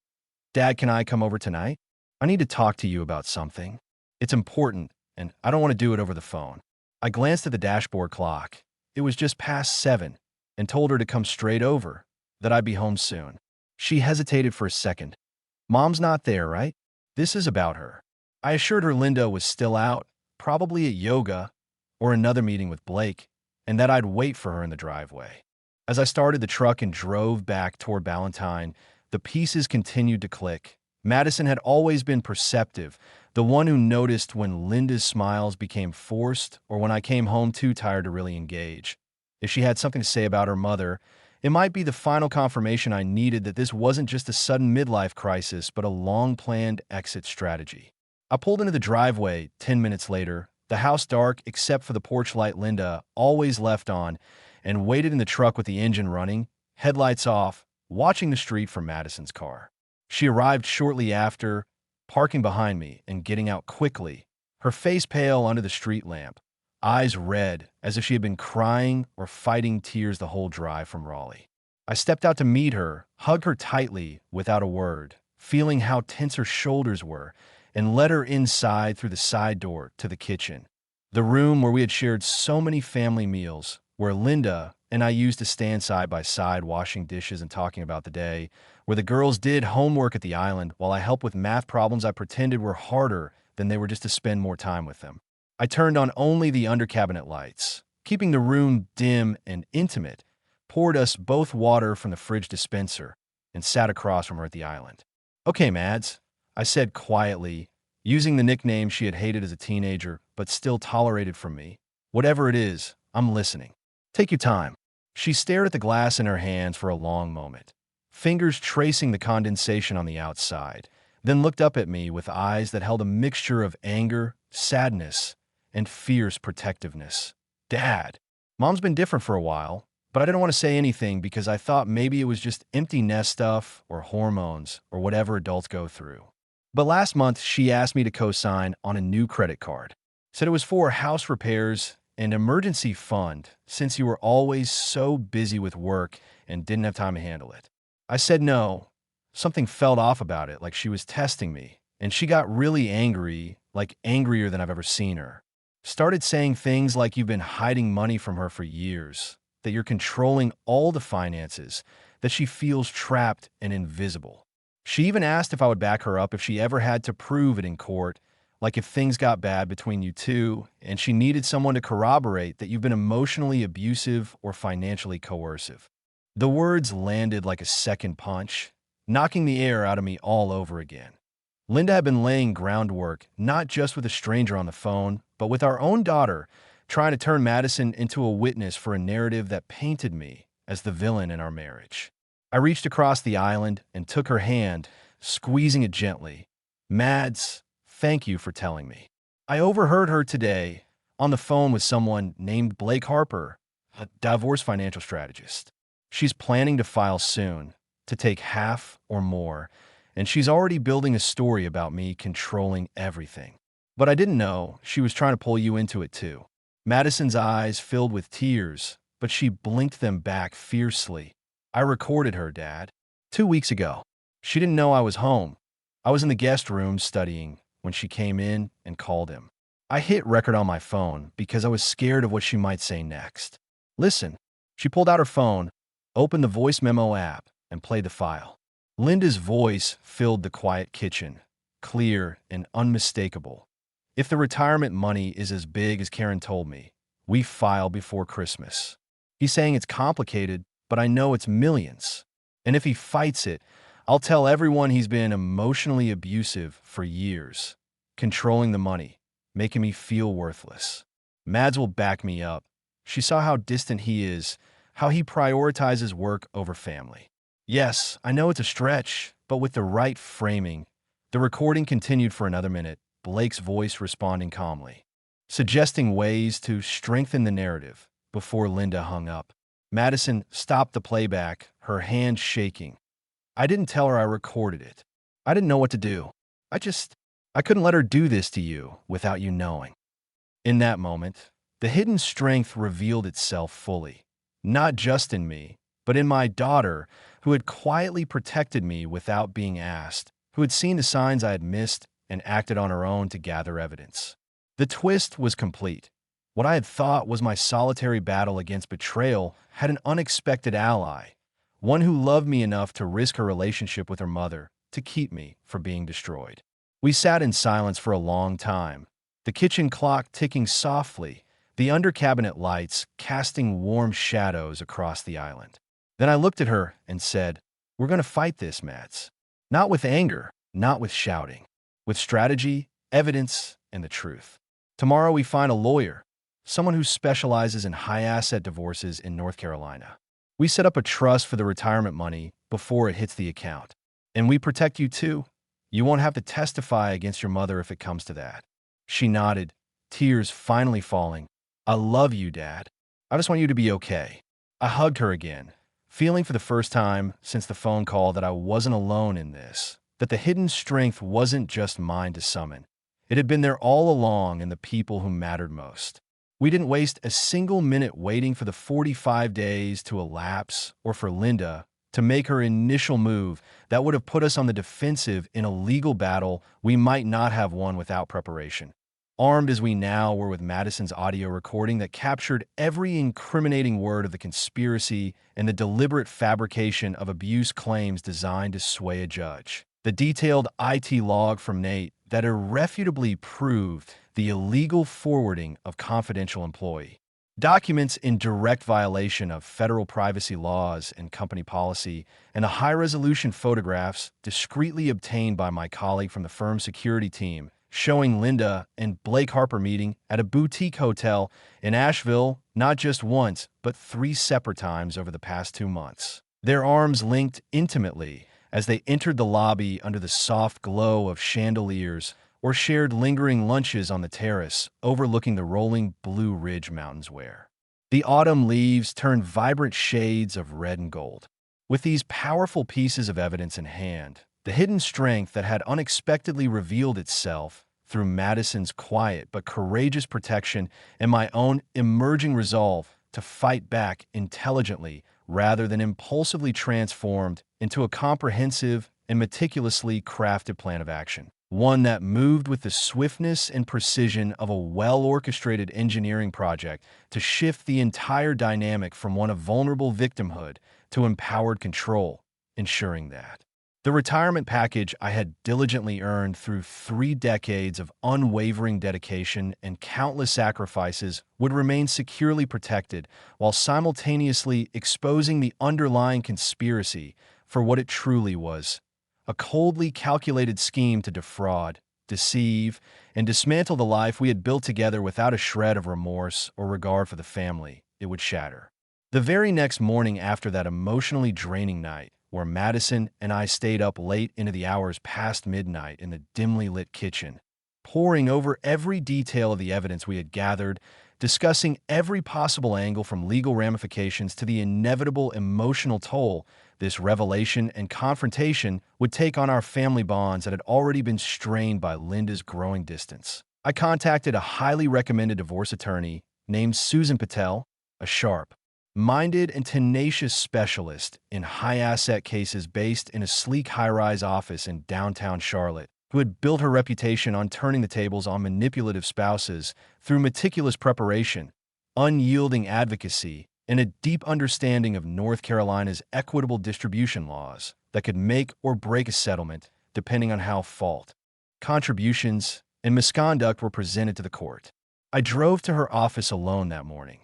"Dad, can I come over tonight? I need to talk to you about something. It's important, and I don't want to do it over the phone." I glanced at the dashboard clock. It was just past 7, and told her to come straight over, that I'd be home soon. She hesitated for a second. "Mom's not there, right?" "This is about her." I assured her Linda was still out, probably at yoga or another meeting with Blake, and that I'd wait for her in the driveway. As I started the truck and drove back toward Ballantyne, the pieces continued to click. Madison had always been perceptive, the one who noticed when Linda's smiles became forced or when I came home too tired to really engage. If she had something to say about her mother, it might be the final confirmation I needed that this wasn't just a sudden midlife crisis, but a long-planned exit strategy. I pulled into the driveway 10 minutes later, the house dark except for the porch light Linda always left on, and waited in the truck with the engine running, headlights off, watching the street from Madison's car. She arrived shortly after, parking behind me and getting out quickly, her face pale under the street lamp, eyes red as if she had been crying or fighting tears the whole drive from Raleigh. I stepped out to meet her, hugged her tightly without a word, feeling how tense her shoulders were, and led her inside through the side door to the kitchen, the room where we had shared so many family meals, where Linda and I used to stand side by side washing dishes and talking about the day, where the girls did homework at the island while I helped with math problems I pretended were harder than they were just to spend more time with them. I turned on only the under-cabinet lights, keeping the room dim and intimate, poured us both water from the fridge dispenser, and sat across from her at the island. "Okay, Mads," I said quietly, using the nickname she had hated as a teenager but still tolerated from me. "Whatever it is, I'm listening. Take your time." She stared at the glass in her hands for a long moment, fingers tracing the condensation on the outside, then looked up at me with eyes that held a mixture of anger, sadness, and fierce protectiveness. "Dad, Mom's been different for a while, but I didn't want to say anything because I thought maybe it was just empty nest stuff or hormones or whatever adults go through. But last month, she asked me to co-sign on a new credit card. Said it was for house repairs and emergency fund since you were always so busy with work and didn't have time to handle it. I said no. Something felt off about it, like she was testing me. And she got really angry, like angrier than I've ever seen her. Started saying things like you've been hiding money from her for years, that you're controlling all the finances, that she feels trapped and invisible. She even asked if I would back her up if she ever had to prove it in court, like if things got bad between you two and she needed someone to corroborate that you've been emotionally abusive or financially coercive. The words landed like a second punch, knocking the air out of me all over again. Linda had been laying groundwork, not just with a stranger on the phone, but with our own daughter, trying to turn Madison into a witness for a narrative that painted me as the villain in our marriage. I reached across the island and took her hand, squeezing it gently. "Mads, thank you for telling me. I overheard her today, on the phone with someone named Blake Harper, a divorce financial strategist. She's planning to file soon, to take half or more, and she's already building a story about me controlling everything. But I didn't know she was trying to pull you into it too. Madison's eyes filled with tears, but she blinked them back fiercely. I recorded her, Dad. 2 weeks ago. She didn't know I was home. I was in the guest room studying when she came in and called him. I hit record on my phone because I was scared of what she might say next. Listen. She pulled out her phone, opened the voice memo app, and played the file. Linda's voice filled the quiet kitchen, clear and unmistakable. If the retirement money is as big as Karen told me, we file before Christmas. He's saying it's complicated, but I know it's millions. And if he fights it, I'll tell everyone he's been emotionally abusive for years, controlling the money, making me feel worthless. Mads will back me up. She saw how distant he is, how he prioritizes work over family. Yes, I know it's a stretch, but with the right framing. The recording continued for another minute, Blake's voice responding calmly, suggesting ways to strengthen the narrative before Linda hung up. Madison stopped the playback, her hand shaking. I didn't tell her I recorded it. I didn't know what to do. I couldn't let her do this to you without you knowing. In that moment, the hidden strength revealed itself fully, not just in me, but in my daughter, who had quietly protected me without being asked, who had seen the signs I had missed and acted on her own to gather evidence. The twist was complete. What I had thought was my solitary battle against betrayal had an unexpected ally, one who loved me enough to risk her relationship with her mother to keep me from being destroyed. We sat in silence for a long time, the kitchen clock ticking softly, the under-cabinet lights casting warm shadows across the island. Then I looked at her and said, "We're going to fight this, Mads. Not with anger, not with shouting, with strategy, evidence, and the truth. Tomorrow we find a lawyer, someone who specializes in high-asset divorces in North Carolina. We set up a trust for the retirement money before it hits the account. And we protect you too. You won't have to testify against your mother if it comes to that." She nodded, tears finally falling. "I love you, Dad. I just want you to be okay." I hugged her again, feeling for the first time since the phone call that I wasn't alone in this, that the hidden strength wasn't just mine to summon. It had been there all along in the people who mattered most. We didn't waste a single minute waiting for the 45 days to elapse or for Linda to make her initial move that would have put us on the defensive in a legal battle we might not have won without preparation. Armed as we now were with Madison's audio recording that captured every incriminating word of the conspiracy and the deliberate fabrication of abuse claims designed to sway a judge. The detailed IT log from Nate that irrefutably proved the illegal forwarding of confidential employee documents in direct violation of federal privacy laws and company policy, and the high-resolution photographs discreetly obtained by my colleague from the firm's security team showing Linda and Blake Harper meeting at a boutique hotel in Asheville not just once, but 3 separate times over the past 2 months. Their arms linked intimately as they entered the lobby under the soft glow of chandeliers or shared lingering lunches on the terrace overlooking the rolling Blue Ridge Mountains where the autumn leaves turned vibrant shades of red and gold. With these powerful pieces of evidence in hand, the hidden strength that had unexpectedly revealed itself through Madison's quiet but courageous protection and my own emerging resolve to fight back intelligently rather than impulsively transformed into a comprehensive and meticulously crafted plan of action. One that moved with the swiftness and precision of a well-orchestrated engineering project to shift the entire dynamic from one of vulnerable victimhood to empowered control, ensuring that the retirement package I had diligently earned through 3 decades of unwavering dedication and countless sacrifices would remain securely protected while simultaneously exposing the underlying conspiracy for what it truly was: a coldly calculated scheme to defraud, deceive, and dismantle the life we had built together without a shred of remorse or regard for the family it would shatter. The very next morning after that emotionally draining night, where Madison and I stayed up late into the hours past midnight in the dimly lit kitchen, poring over every detail of the evidence we had gathered, discussing every possible angle from legal ramifications to the inevitable emotional toll this revelation and confrontation would take on our family bonds that had already been strained by Linda's growing distance. I contacted a highly recommended divorce attorney named Susan Patel, a sharp-minded and tenacious specialist in high-asset cases based in a sleek high-rise office in downtown Charlotte, who had built her reputation on turning the tables on manipulative spouses through meticulous preparation, unyielding advocacy, and a deep understanding of North Carolina's equitable distribution laws that could make or break a settlement depending on how fault, contributions, and misconduct were presented to the court. I drove to her office alone that morning,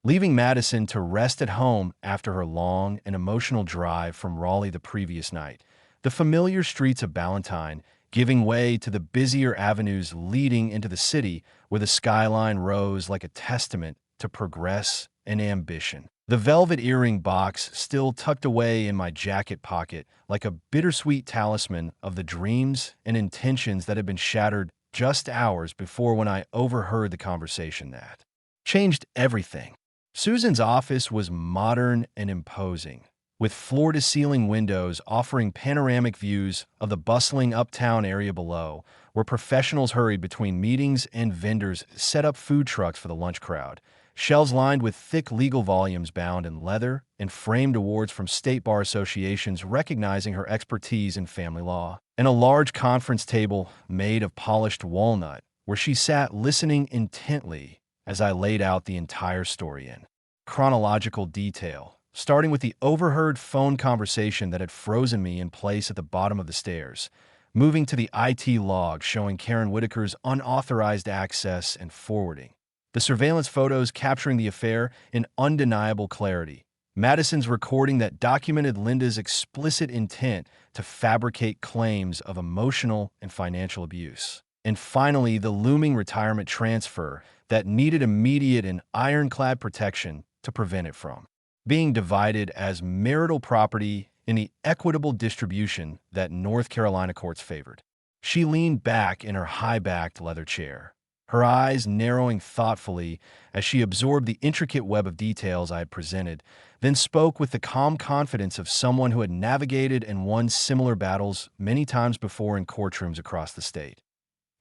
leaving Madison to rest at home after her long and emotional drive from Raleigh the previous night. The familiar streets of Ballantyne giving way to the busier avenues leading into the city where the skyline rose like a testament to progress and ambition. The velvet earring box still tucked away in my jacket pocket like a bittersweet talisman of the dreams and intentions that had been shattered just hours before when I overheard the conversation that changed everything. Susan's office was modern and imposing, with floor-to-ceiling windows offering panoramic views of the bustling uptown area below, where professionals hurried between meetings and vendors set up food trucks for the lunch crowd. Shelves lined with thick legal volumes bound in leather and framed awards from state bar associations recognizing her expertise in family law, and a large conference table made of polished walnut where she sat listening intently as I laid out the entire story in chronological detail, starting with the overheard phone conversation that had frozen me in place at the bottom of the stairs, moving to the IT log showing Karen Whitaker's unauthorized access and forwarding, the surveillance photos capturing the affair in undeniable clarity, Madison's recording that documented Linda's explicit intent to fabricate claims of emotional and financial abuse, and finally the looming retirement transfer that needed immediate and ironclad protection to prevent it from being divided as marital property in the equitable distribution that North Carolina courts favored. She leaned back in her high-backed leather chair, her eyes narrowing thoughtfully as she absorbed the intricate web of details I had presented, then spoke with the calm confidence of someone who had navigated and won similar battles many times before in courtrooms across the state.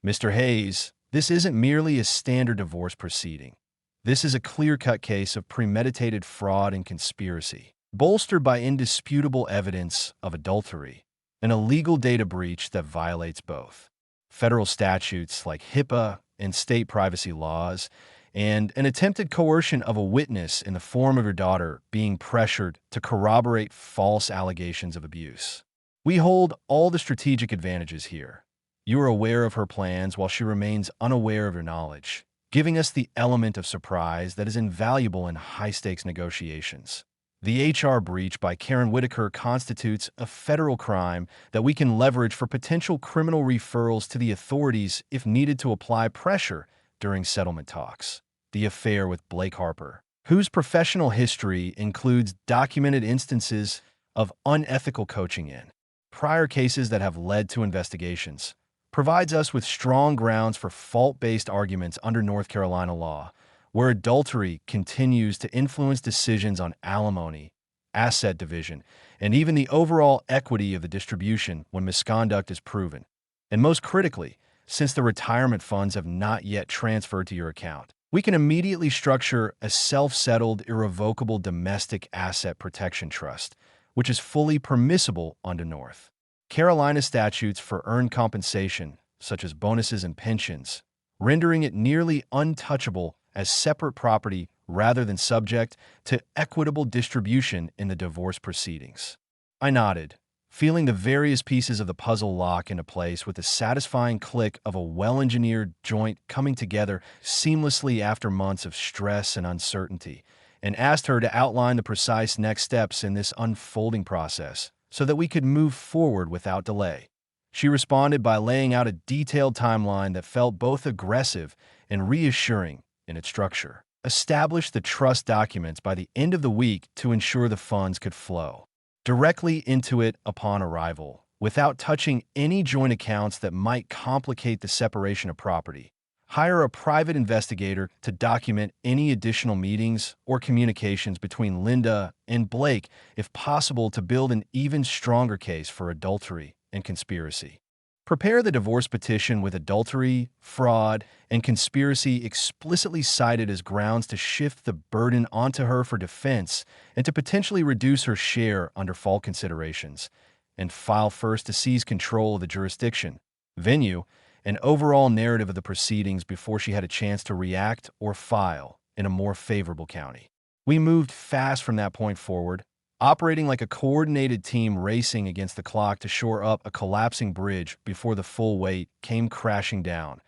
Mr. Hayes, this isn't merely a standard divorce proceeding. This is a clear-cut case of premeditated fraud and conspiracy, bolstered by indisputable evidence of adultery, an illegal data breach that violates both federal statutes like HIPAA and state privacy laws, and an attempted coercion of a witness in the form of your daughter being pressured to corroborate false allegations of abuse. We hold all the strategic advantages here. You are aware of her plans while she remains unaware of your knowledge, giving us the element of surprise that is invaluable in high-stakes negotiations. The HR breach by Karen Whitaker constitutes a federal crime that we can leverage for potential criminal referrals to the authorities if needed to apply pressure during settlement talks. The affair with Blake Harper, whose professional history includes documented instances of unethical coaching in prior cases that have led to investigations, provides us with strong grounds for fault-based arguments under North Carolina law, where adultery continues to influence decisions on alimony, asset division, and even the overall equity of the distribution when misconduct is proven. And most critically, since the retirement funds have not yet transferred to your account, we can immediately structure a self-settled, irrevocable domestic asset protection trust, which is fully permissible under North Carolina statutes for earned compensation, such as bonuses and pensions, rendering it nearly untouchable as separate property rather than subject to equitable distribution in the divorce proceedings. I nodded, feeling the various pieces of the puzzle lock into place with the satisfying click of a well-engineered joint coming together seamlessly after months of stress and uncertainty, and asked her to outline the precise next steps in this unfolding process so that we could move forward without delay. She responded by laying out a detailed timeline that felt both aggressive and reassuring in its structure. Establish the trust documents by the end of the week to ensure the funds could flow directly into it upon arrival, without touching any joint accounts that might complicate the separation of property. Hire a private investigator to document any additional meetings or communications between Linda and Blake, if possible, to build an even stronger case for adultery and conspiracy. Prepare the divorce petition with adultery, fraud, and conspiracy explicitly cited as grounds to shift the burden onto her for defense and to potentially reduce her share under fault considerations. And file first to seize control of the jurisdiction, venue, and overall narrative of the proceedings before she had a chance to react or file in a more favorable county. We moved fast from that point forward, operating like a coordinated team racing against the clock to shore up a collapsing bridge before the full weight came crashing down.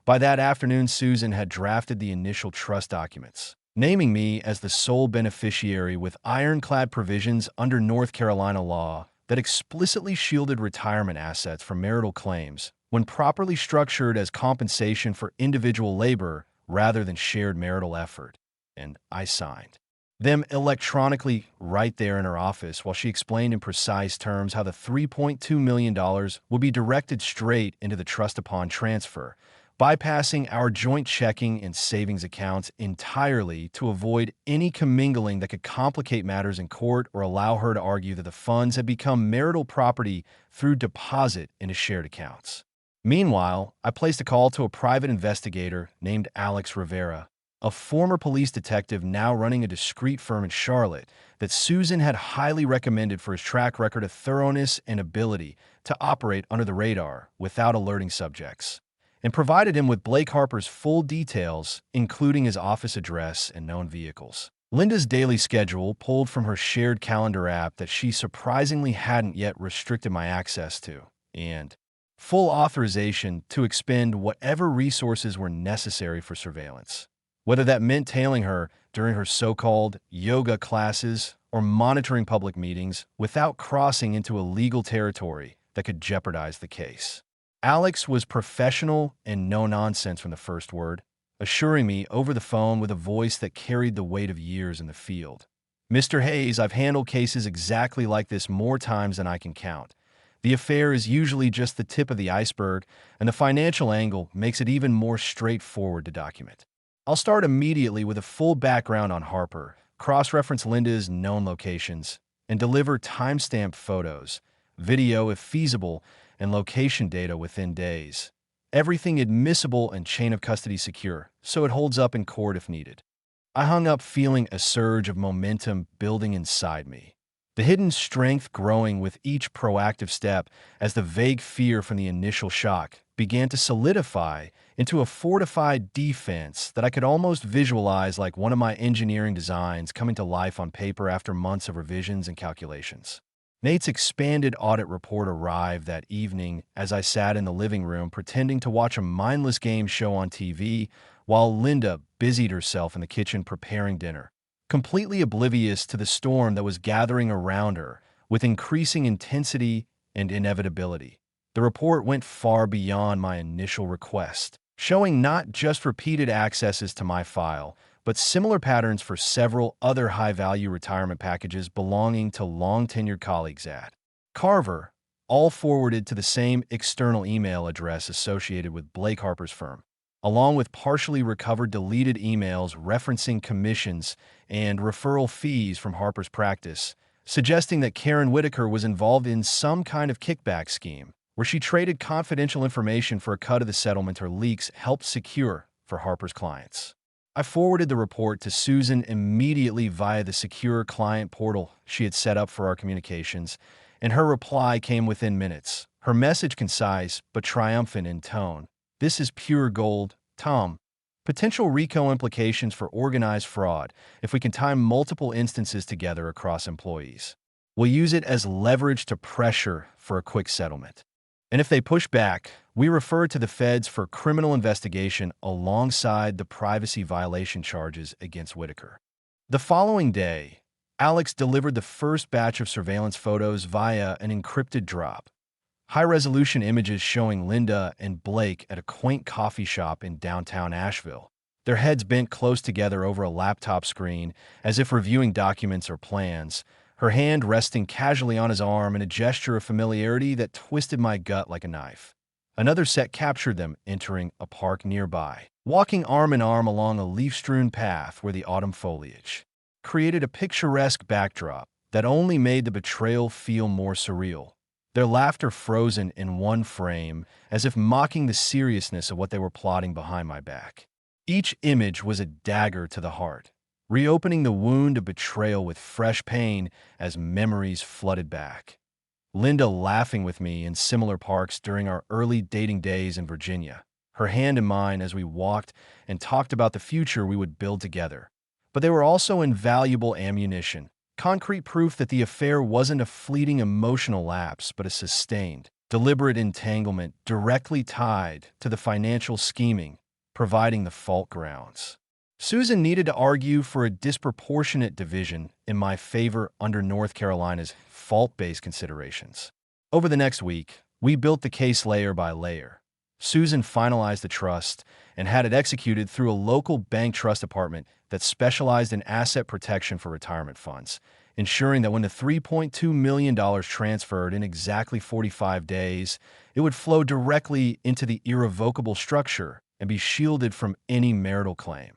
By that afternoon, Susan had drafted the initial trust documents, naming me as the sole beneficiary with ironclad provisions under North Carolina law that explicitly shielded retirement assets from marital claims when properly structured as compensation for individual labor rather than shared marital effort. And I signed them electronically right there in her office while she explained in precise terms how the $3.2 million would be directed straight into the trust upon transfer, bypassing our joint checking and savings accounts entirely to avoid any commingling that could complicate matters in court or allow her to argue that the funds had become marital property through deposit into shared accounts. Meanwhile, I placed a call to a private investigator named Alex Rivera, a former police detective now running a discreet firm in Charlotte that Susan had highly recommended for his track record of thoroughness and ability to operate under the radar without alerting subjects, and provided him with Blake Harper's full details, including his office address and known vehicles. Linda's daily schedule, pulled from her shared calendar app that she surprisingly hadn't yet restricted my access to, and full authorization to expend whatever resources were necessary for surveillance, whether that meant tailing her during her so-called yoga classes or monitoring public meetings without crossing into a legal territory that could jeopardize the case. Alex was professional and no-nonsense from the first word, assuring me over the phone with a voice that carried the weight of years in the field. "Mr. Hayes, I've handled cases exactly like this more times than I can count. The affair is usually just the tip of the iceberg, and the financial angle makes it even more straightforward to document. I'll start immediately with a full background on Harper, cross-reference Linda's known locations, and deliver timestamped photos, video if feasible, and location data within days. Everything admissible and chain of custody secure, so it holds up in court if needed." I hung up feeling a surge of momentum building inside me, the hidden strength growing with each proactive step as the vague fear from the initial shock began to solidify into a fortified defense that I could almost visualize like one of my engineering designs coming to life on paper after months of revisions and calculations. Nate's expanded audit report arrived that evening as I sat in the living room pretending to watch a mindless game show on TV while Linda busied herself in the kitchen preparing dinner, completely oblivious to the storm that was gathering around her with increasing intensity and inevitability. The report went far beyond my initial request, showing not just repeated accesses to my file, but similar patterns for several other high-value retirement packages belonging to long-tenured colleagues at Carver, all forwarded to the same external email address associated with Blake Harper's firm, along with partially recovered deleted emails referencing commissions and referral fees from Harper's practice, suggesting that Karen Whitaker was involved in some kind of kickback scheme where she traded confidential information for a cut of the settlement her leaks helped secure for Harper's clients. I forwarded the report to Susan immediately via the secure client portal she had set up for our communications, and her reply came within minutes, her message concise but triumphant in tone. "This is pure gold, Tom. Potential RICO implications for organized fraud if we can tie multiple instances together across employees. We'll use it as leverage to pressure for a quick settlement. And if they push back, we refer to the feds for criminal investigation alongside the privacy violation charges against Whitaker." The following day, Alex delivered the first batch of surveillance photos via an encrypted drop. High-resolution images showing Linda and Blake at a quaint coffee shop in downtown Asheville, their heads bent close together over a laptop screen as if reviewing documents or plans, her hand resting casually on his arm in a gesture of familiarity that twisted my gut like a knife. Another set captured them entering a park nearby, walking arm in arm along a leaf-strewn path where the autumn foliage created a picturesque backdrop that only made the betrayal feel more surreal. Their laughter frozen in one frame, as if mocking the seriousness of what they were plotting behind my back. Each image was a dagger to the heart, reopening the wound of betrayal with fresh pain as memories flooded back. Linda laughing with me in similar parks during our early dating days in Virginia, her hand in mine as we walked and talked about the future we would build together. But they were also invaluable ammunition, concrete proof that the affair wasn't a fleeting emotional lapse, but a sustained, deliberate entanglement directly tied to the financial scheming, providing the fault grounds. Susan needed to argue for a disproportionate division in my favor under North Carolina's fault-based considerations. Over the next week, we built the case layer by layer. Susan finalized the trust and had it executed through a local bank trust department that specialized in asset protection for retirement funds, ensuring that when the $3.2 million transferred in exactly 45 days, it would flow directly into the irrevocable structure and be shielded from any marital claim.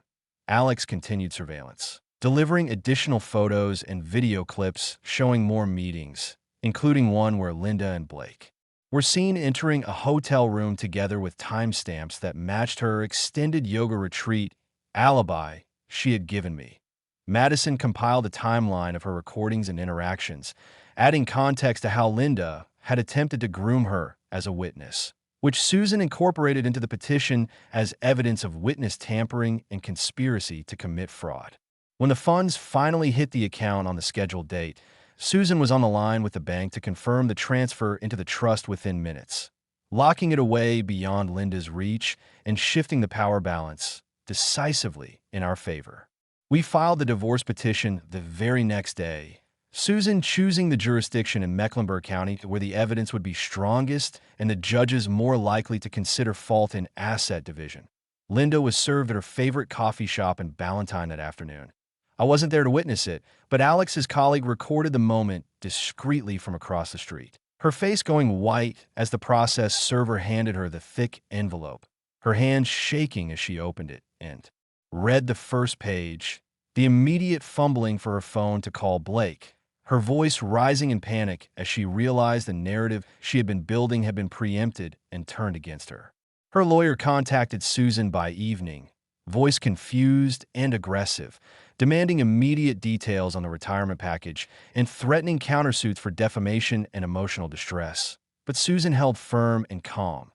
Alex continued surveillance, delivering additional photos and video clips showing more meetings, including one where Linda and Blake were seen entering a hotel room together with timestamps that matched her extended yoga retreat alibi she had given me. Madison compiled a timeline of her recordings and interactions, adding context to how Linda had attempted to groom her as a witness, which Susan incorporated into the petition as evidence of witness tampering and conspiracy to commit fraud. When the funds finally hit the account on the scheduled date, Susan was on the line with the bank to confirm the transfer into the trust within minutes, locking it away beyond Linda's reach and shifting the power balance decisively in our favor. We filed the divorce petition the very next day, Susan choosing the jurisdiction in Mecklenburg County where the evidence would be strongest and the judges more likely to consider fault in asset division. Linda was served at her favorite coffee shop in Ballantyne that afternoon. I wasn't there to witness it, but Alex's colleague recorded the moment discreetly from across the street, her face going white as the process server handed her the thick envelope, her hand shaking as she opened it and read the first page, the immediate fumbling for her phone to call Blake, her voice rising in panic as she realized the narrative she had been building had been preempted and turned against her. Her lawyer contacted Susan by evening, voice confused and aggressive, demanding immediate details on the retirement package and threatening countersuits for defamation and emotional distress. But Susan held firm and calm.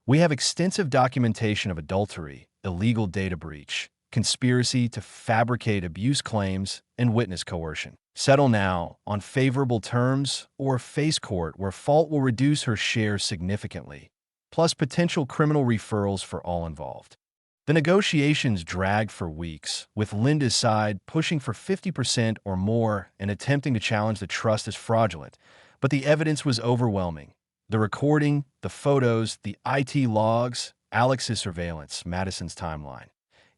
We have extensive documentation of adultery, illegal data breach, conspiracy to fabricate abuse claims, and witness coercion. Settle now on favorable terms or face court where fault will reduce her share significantly, plus potential criminal referrals for all involved. The negotiations dragged for weeks, with Linda's side pushing for 50% or more and attempting to challenge the trust as fraudulent, but the evidence was overwhelming. The recording, the photos, the IT logs, Alex's surveillance, Madison's timeline.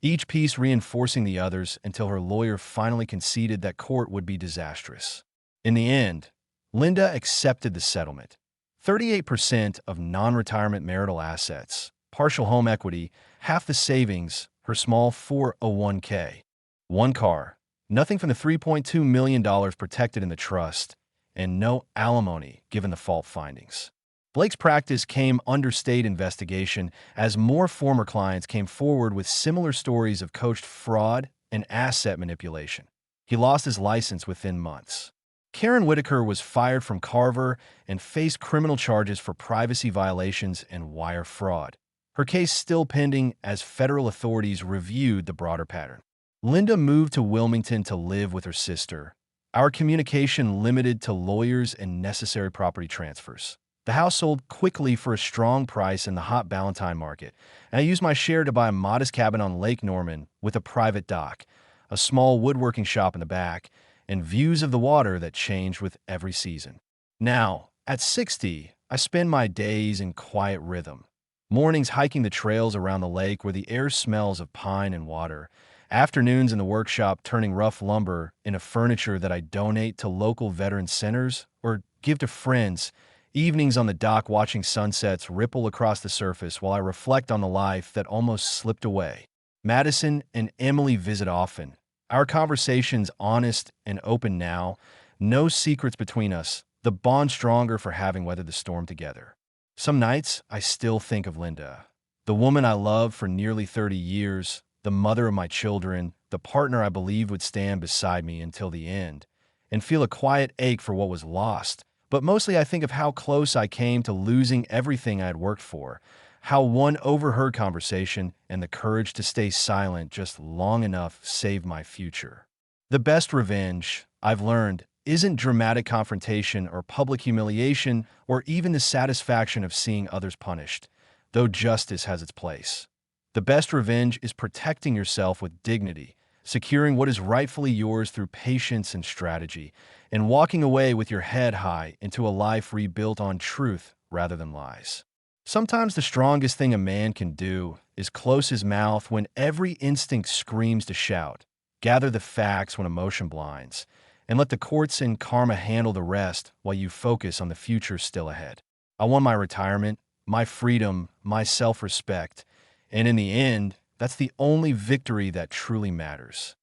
Each piece reinforcing the others until her lawyer finally conceded that court would be disastrous. In the end, Linda accepted the settlement. 38% of non-retirement marital assets, partial home equity, half the savings, her small 401k, one car, nothing from the $3.2 million protected in the trust, and no alimony given the fault findings. Blake's practice came under state investigation as more former clients came forward with similar stories of coached fraud and asset manipulation. He lost his license within months. Karen Whitaker was fired from Carver and faced criminal charges for privacy violations and wire fraud. Her case still pending as federal authorities reviewed the broader pattern. Linda moved to Wilmington to live with her sister. Our communication limited to lawyers and necessary property transfers. The house sold quickly for a strong price in the hot Ballantyne market, and I used my share to buy a modest cabin on Lake Norman with a private dock, a small woodworking shop in the back, and views of the water that changed with every season. Now, at 60, I spend my days in quiet rhythm. Mornings hiking the trails around the lake where the air smells of pine and water, Afternoons in the workshop turning rough lumber into furniture that I donate to local veteran centers or give to friends. Evenings on the dock watching sunsets ripple across the surface while I reflect on the life that almost slipped away. Madison and Emily visit often. Our conversations honest and open now. No secrets between us. The bond stronger for having weathered the storm together. Some nights, I still think of Linda, the woman I loved for nearly 30 years, the mother of my children, the partner I believed would stand beside me until the end, and feel a quiet ache for what was lost. But mostly I think of how close I came to losing everything I had worked for, how one overheard conversation and the courage to stay silent just long enough saved my future. The best revenge, I've learned, isn't dramatic confrontation or public humiliation or even the satisfaction of seeing others punished, though justice has its place. The best revenge is protecting yourself with dignity, securing what is rightfully yours through patience and strategy, and walking away with your head high into a life rebuilt on truth rather than lies. Sometimes the strongest thing a man can do is close his mouth when every instinct screams to shout, gather the facts when emotion blinds, and let the courts and karma handle the rest while you focus on the future still ahead. I won my retirement, my freedom, my self-respect, and in the end, that's the only victory that truly matters.